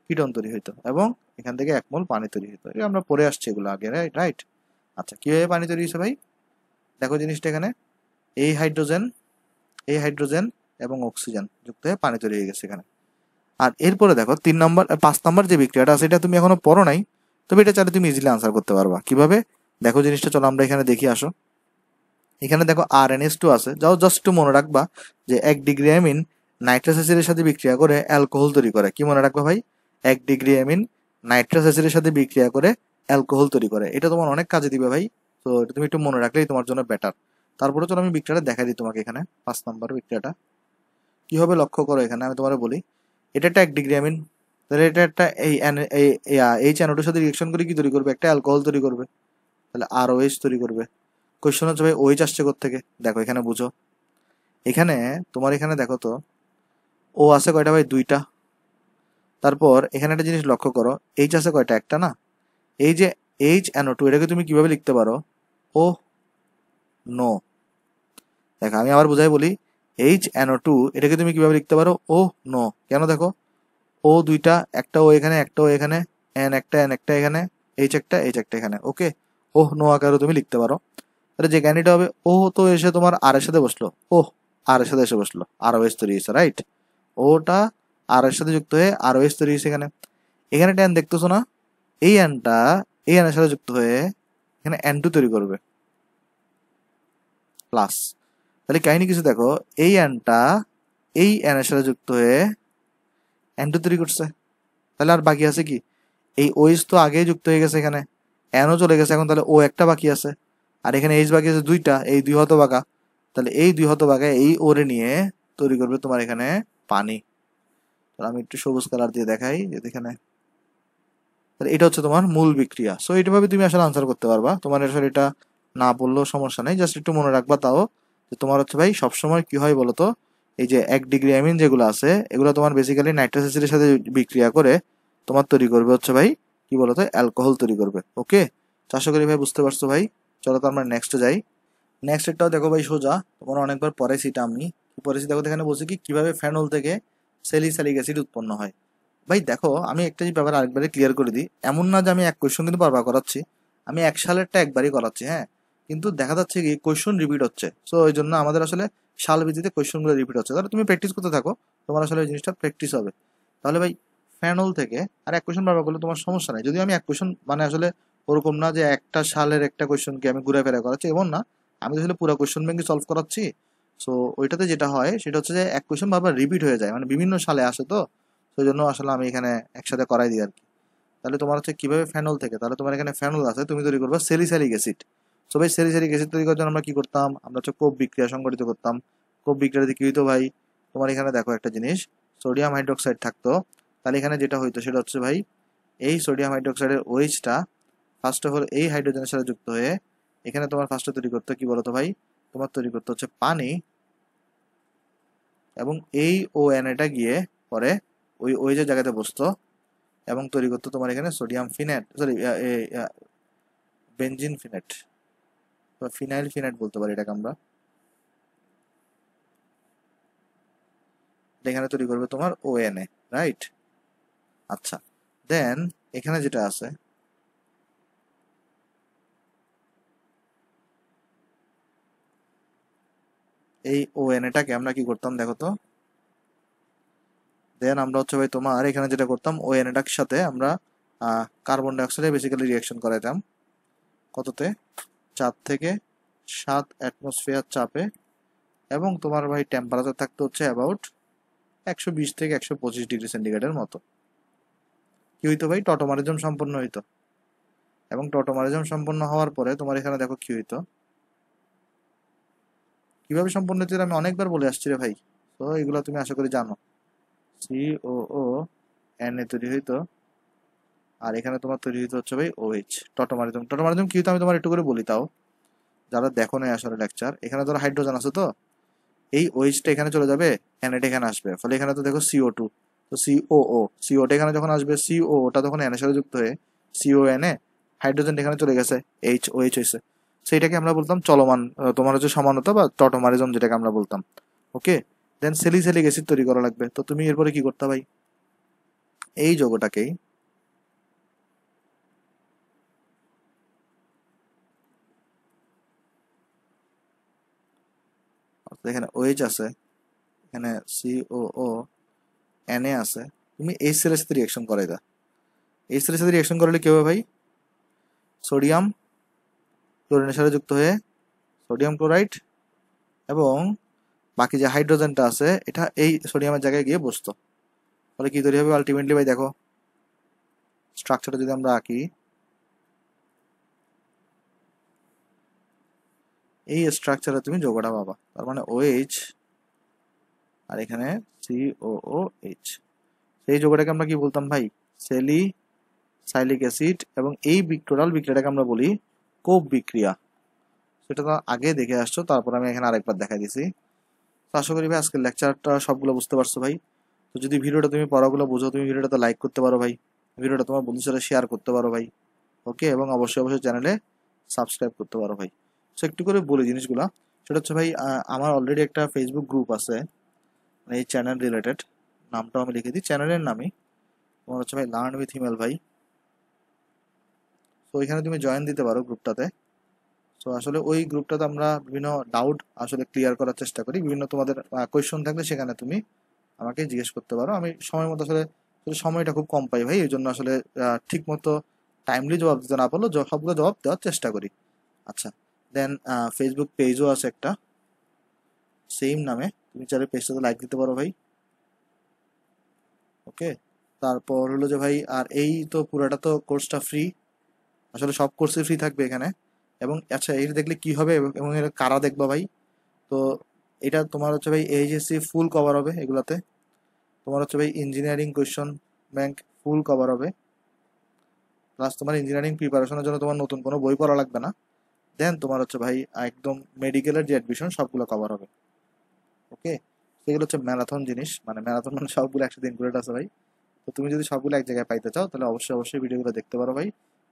ketone তৈরি হইতো, এবং এখান থেকে 1 মোল পানি তৈরি হইতো। এটা আমরা পরে আসছি এগুলো আগে, রাইট রাইট। আচ্ছা, কিভাবে পানি তৈরি হয়েছে ভাই, দেখো জিনিসটা এখানে, এই হাইড্রোজেন, এই হাইড্রোজেন এবং অক্সিজেন যুক্ত হয়ে পানি তৈরি হয়ে গেছে এখানে। আর এরপরে দেখো 3 নাম্বার 5 নাম্বার যে বিক্রিয়াটা আছে, এটা তুমি এখনো পড়ো নাই, তবে এটা চাইলে তুমি ইজিলি আনসার করতে পারবা। কিভাবে দেখো জিনিসটা, চলো আমরা এখানে দেখি আসো। এখানে দেখো RnH2 আছে, যাও জাস্ট একটু মনে রাখবা যে 1 ডিগ্রি অ্যামিন নাইট্রাস অ্যাসিডের সাথে বিক্রিয়া করে অ্যালকোহল তৈরি করে। কি মনে রাখবা ভাই? 1 ডিগ্রি অ্যামিন নাইট্রাস অ্যাসিডের সাথে বিক্রিয়া করে অ্যালকোহল তৈরি করে। এটা তোমার অনেক কাজে দিবে ভাই, তো এটা তুমি একটু মনে রাখলেই তোমার জন্য বেটার। তারপরে চলো আমি বিক্রিয়াটা দেখাই দিই তোমাকে। এখানে 5 নম্বর বিক্রিয়াটা কি হবে লক্ষ্য করো। এখানে আমি তোমার বলি, এটা একটা 1 ডিগ্রি অ্যামিন, তাহলে এটা একটা এই NO2 সাথে রিয়েকশন করে কি তৈরি করবে? একটা অ্যালকোহল তৈরি করবে, তাহলে ROH তৈরি করবে। কোয়েশ্চেন হচ্ছে ভাই OH আসছে কোত্থেকে? দেখো এখানে বুঝো, এখানে তোমার এখানে দেখো তো ও আছে কয়টা ভাই? 2টা। তারপর এখানে একটা জিনিস লক্ষ্য করো, H আছে কয়টা? একটা না? এই যে HNO2 এটাকে তুমি কিভাবে লিখতে পারো? ও নো। দেখো আমি আবার বুঝাই বলি, HNO2 এটাকে তুমি কিভাবে লিখতে পারো? ও নো। কেন? দেখো ও 2টা, একটা ও এখানে, একটা ও এখানে, N একটা এখানে, H একটা এখানে। ওকে, ও নো আকারে তুমি লিখতে পারো। তাহলে যে জ্ঞানীটা হবে, ও তো এসে তোমার আর এর সাথে বসলো, ও আর এর সাথে এসে বসলো, ROH তৈরি হয়েছে, রাইট? ওটা আর এর সাথে যুক্ত হয়ে ROH তৈরি হয়েছে। এখানে এখানে ট্যান দেখতেছো না? এই অ্যানটা এই অ্যানের সাথে যুক্ত হয়ে এখানে N2 তৈরি করবে প্লাস। তাহলে কাহিনী কিছু দেখো, এই অ্যানটা এই অ্যানের সাথে যুক্ত হয়ে N2 তৈরি করছে। তাহলে আর বাকি আছে কি? এই OH তো আগেই যুক্ত হয়ে গেছে, এখানে Nও চলে গেছে, এখন তাহলে ও একটা বাকি আছে, আর এখানে H বাকি আছে 2টা, এই 2 হতভাগা। তাহলে এই 2 হতভাগা এই ওরে নিয়ে তৈরি করবে তোমার এখানে পানি। তাহলে আমি একটু সবুজ কালার দিয়ে দেখাই যে এখানে, তাহলে এটা হচ্ছে তোমার মূল বিক্রিয়া। সো এইভাবে তুমি আসলে আনসার করতে পারবা। তোমার আসলে এটা না বললেও সমস্যা নেই, জাস্ট একটু মনে রাখবা তাও যে তোমার হচ্ছে ভাই সবসময় কি হয় বলতো, এই যে 1 ডিগ্রি অ্যামিন যেগুলো আছে এগুলো তোমার বেসিক্যালি নাইট্রাস অ্যাসিডের সাথে বিক্রিয়া করে তোমার তৈরি করবে হচ্ছে ভাই কি বলতো, অ্যালকোহল তৈরি করবে। ওকে, আশা করি ভাই বুঝতে পারছো ভাই। চলো তো আমরা নেক্সটে যাই। নেক্সট এটাও দেখো ভাই সোজা, তোমার অনেকবার পড়াইছি এটা আমি। কি পড়াইছি দেখো, এখানে বলছি কি কিভাবে ফেনল থেকে স্যালিসাইলিক অ্যাসিড উৎপন্ন হয়। ভাই দেখো আমি একটা যে ব্যাপার আরেকবারে ক্লিয়ার করে দিই, এমন না যে আমি এক কোয়েশ্চন কিন্তু বারবার করাচ্ছি, আমি 1 সালেরটা একবারই করাচ্ছি, হ্যাঁ। কিন্তু দেখা যাচ্ছে কি কোয়েশ্চন রিপিট হচ্ছে, সো ওই জন্য আমাদের আসলে সাল ভিত্তিতে কোয়েশ্চনগুলো রিপিট হচ্ছে। তাহলে তুমি প্র্যাকটিস করতে থাকো, তোমার আসলে ওই জিনিসটা প্র্যাকটিস হবে। তাহলে ভাই ফ্যানল থেকে আর এক কোয়েশ্চন বারবার করলে তোমার সমস্যা নাই। যদিও আমি এক কোয়েশ্চন মানে আসলে ওরকম না যে একটা সালের একটা কোয়েশ্চনকে আমি ঘুরে ফেরা করাচ্ছি, এমন না। আমি আসলে পুরো কোয়েশ্চন ব্যাংকে সলভ করাচ্ছি। সো ওইটাতে যেটা হয় সেটা হচ্ছে যে এক কোয়েশ্চন বারবার রিপিট হয়ে যায়, মানে বিভিন্ন সালে আসে, তো সেই জন্য আসলে আমি এখানে একসাথে করাই দিই আর কি। তাহলে তোমার হচ্ছে কিভাবে ফেনল থেকে, তাহলে তোমার এখানে ফেনল আছে, তুমি তৈরি করবে স্যালিসাইলিক অ্যাসিড। সো ভাই স্যালিসাইলিক অ্যাসিড তৈরি করার জন্য আমরা কি করতাম? আমরা হচ্ছে কোপ বিক্রিয়া সংঘটিত করতাম। কোপ বিক্রিয়াতে কি হইতো ভাই? তোমার এখানে দেখো একটা জিনিস, সোডিয়াম হাইড্রোক্সাইড থাকতো। তাহলে এখানে যেটা হইতো সেটা হচ্ছে ভাই, এই সোডিয়াম হাইড্রোক্সাইডের OH-টা ফার্স্ট অফ অল এই হাইড্রোজেনের সাথে যুক্ত হয়ে এখানে তোমার ফার্স্টে তৈরি করতে কি বলতো ভাই, তোমার তৈরি করতে হচ্ছে পানি, এবং এই ON এটা গিয়ে পরে ওই ওই যে জায়গাতে বসতো এবং তৈরি করতো তোমার এখানে সোডিয়াম ফিনেট, সরি বেনজিন ফিনেট বা ফিনাইল ফিনেট বলতে পারি এটাকে আমরা। এখানে তৈরি করবে তোমার ONA, রাইট? আচ্ছা, দেন এখানে যেটা আছে, এই ONAটাকে আমরা কি করতাম দেখো তো, দেন আমরা হচ্ছে ভাই তোমার এখানে যেটা করতাম ONAটার সাথে আমরা কার্বন ডাইঅক্সাইডে বেসিক্যালি রিয়াকশন করাইতাম। কততে? 4 থেকে 7 অ্যাটমসফিয়ার চাপে, এবং তোমার ভাই টেম্পারেচার থাকতে হচ্ছে অ্যাবাউট 120 থেকে 125 ডিগ্রি সেন্টিগ্রেডের মতো। কি হইতো ভাই? টটোমারিজম সম্পন্ন হইতো, এবং টটোমারিজম সম্পন্ন হওয়ার পরে তোমার এখানে দেখো কি হইতো, কিভাবে সম্পন্ন হইতো আমি অনেকবার বলে আসছি রে ভাই। তো এগুলো তুমি আশা করি জানো। COO তৈরি হইতো, আর এখানে তোমার তৈরি হইতো হচ্ছে ভাই OH। টটোমারিজম টটোমারিজম কি হইতো আমি তোমার একটু করে বলি তাও, যারা দেখো নাই আসলে লেকচার। এখানে ধরো হাইড্রোজেন আছে, তো এই OH-টা এখানে চলে যাবে, NA এখানে আসবে, ফলে এখানে তো দেখো CO2, তো COOটা এখানে যখন আসবে, COOটা তখন N এর সাথে যুক্ত হয়ে CONA, হাইড্রোজেন এখানে চলে গেছে, OH হয়েছে। সেইটাকে আমরা বলতাম চলমান তোমার হচ্ছে সমানতা বা টটোমারিজম যেটাকে আমরা বলতাম। ওকে, দেন স্যালিসাইলিক অ্যাসিড তৈরি করা লাগবে। তো তুমি এরপরে কি করতে ভাই, এই যৌগটাকেই এখানে OH আছে, এখানে COONA আছে, তুমি এই সেলের সাথে রিয়াকশন করাই দাও। এই সেলের সাথে রিয়াকশন করলে কি হবে ভাই, সোডিয়াম ক্লোরিনের সাথে যুক্ত হয়ে সোডিয়াম ক্লোরাইড, এবং বাকি যে হাইড্রোজেনটা আছে এটা এই সোডিয়ামের জায়গায় গিয়ে বসতো। তাহলে কি তৈরি হবে আলটিমেটলি ভাই? দেখো স্ট্রাকচারটা যদি আমরা আঁকি, এই স্ট্রাকচারে তুমি যৌগটা পাবা। তার মানে OH আর এখানে COOH। সেই যৌগটাকে আমরা কি বলতাম ভাই? Salicylic acid. এবং এই টোটাল বিক্রিয়াটাকে আমরা বলি কোপ বিক্রিয়া। সেটা তো আগে দেখে আসছো, তারপর আমি এখানে আরেকবার দেখা দিছি। তো আশা করি ভাই আজকের লেকচারটা সবগুলো বুঝতে পারছো ভাই। তো যদি ভিডিওটা তুমি পড়াগুলো বুঝো, তুমি ভিডিওটা লাইক করতে পারো ভাই, ভিডিওটা তোমার বন্ধুর সাথে শেয়ার করতে পারো ভাই। ওকে, এবং অবশ্যই অবশ্যই চ্যানেলে সাবস্ক্রাইব করতে পারো ভাই। সো একটু করে বলি জিনিসগুলা। সেটা হচ্ছে ভাই, আমার অলরেডি একটা ফেসবুক গ্রুপ আছে, মানে এই চ্যানেল রিলেটেড। নামটাও আমি লিখে দিই, চ্যানেলের নামই তোমার হচ্ছে ভাই লার্ন উইথ হিমেল ভাই। তো এখানে তুমি জয়েন দিতে পারো গ্রুপটাতে। সো আসলে ওই গ্রুপটাতে আমরা বিভিন্ন ডাউট আসলে ক্লিয়ার করার চেষ্টা করি। বিভিন্ন তোমাদের কোয়েশ্চন থাকলে সেখানে তুমি আমাকে জিজ্ঞেস করতে পারো। আমি সময় মতো আসলে সময়টা খুব কম পাই ভাই, এই জন্য আসলে ঠিক মতো টাইমলি জবাব দিতে না পারলেও সবগুলো জবাব দেওয়ার চেষ্টা করি। আচ্ছা, দেন ফেসবুক পেজও আছে একটা সেম নামে, তুমি চাইলে পেজটাতে লাইক দিতে পারো ভাই। ওকে, তারপর হলো যে ভাই, আর এই তো পুরাটা তো কোর্সটা ফ্রি, আসলে সব কোর্সই ফ্রি থাকবে এখানে। এবং আচ্ছা, এটা দেখলে কি হবে এবং এটা কারা দেখবা ভাই? তো এটা তোমার হচ্ছে ভাই এইচএসসি ফুল কভার হবে এগুলাতে। তোমার হচ্ছে ভাই engineering question bank full cover হবে। প্লাস তোমার ইঞ্জিনিয়ারিং প্রিপারেশনের জন্য তোমার নতুন কোনো বই পড়া লাগবে না। দেন তোমার হচ্ছে ভাই একদম মেডিকেলের যে অ্যাডমিশন সবগুলো কভার হবে। ওকে, সেগুলো হচ্ছে ম্যারাথন জিনিস, মানে ম্যারাথন মানে সবগুলো একসাথে ইনক্লুডেড আছে ভাই। তো তুমি যদি সবগুলো এক জায়গায় পাইতে চাও তাহলে অবশ্যই অবশ্যই ভিডিওগুলো দেখতে পারো ভাই।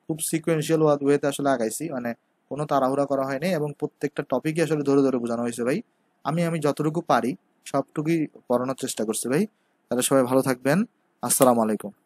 খুব সিকোয়েন্সিয়াল ওয়েতে আসলে আগাইছি, মানে কোনো তাড়াহুড়া করা হয়নি, এবং প্রত্যেকটা টপিকই আসলে ধরে ধরে বোঝানো হয়েছে ভাই। আমি যতটুকু পারি সবটুকুই পড়ানোর চেষ্টা করছি ভাই। তাহলে সবাই ভালো থাকবেন। আসসালামু আলাইকুম।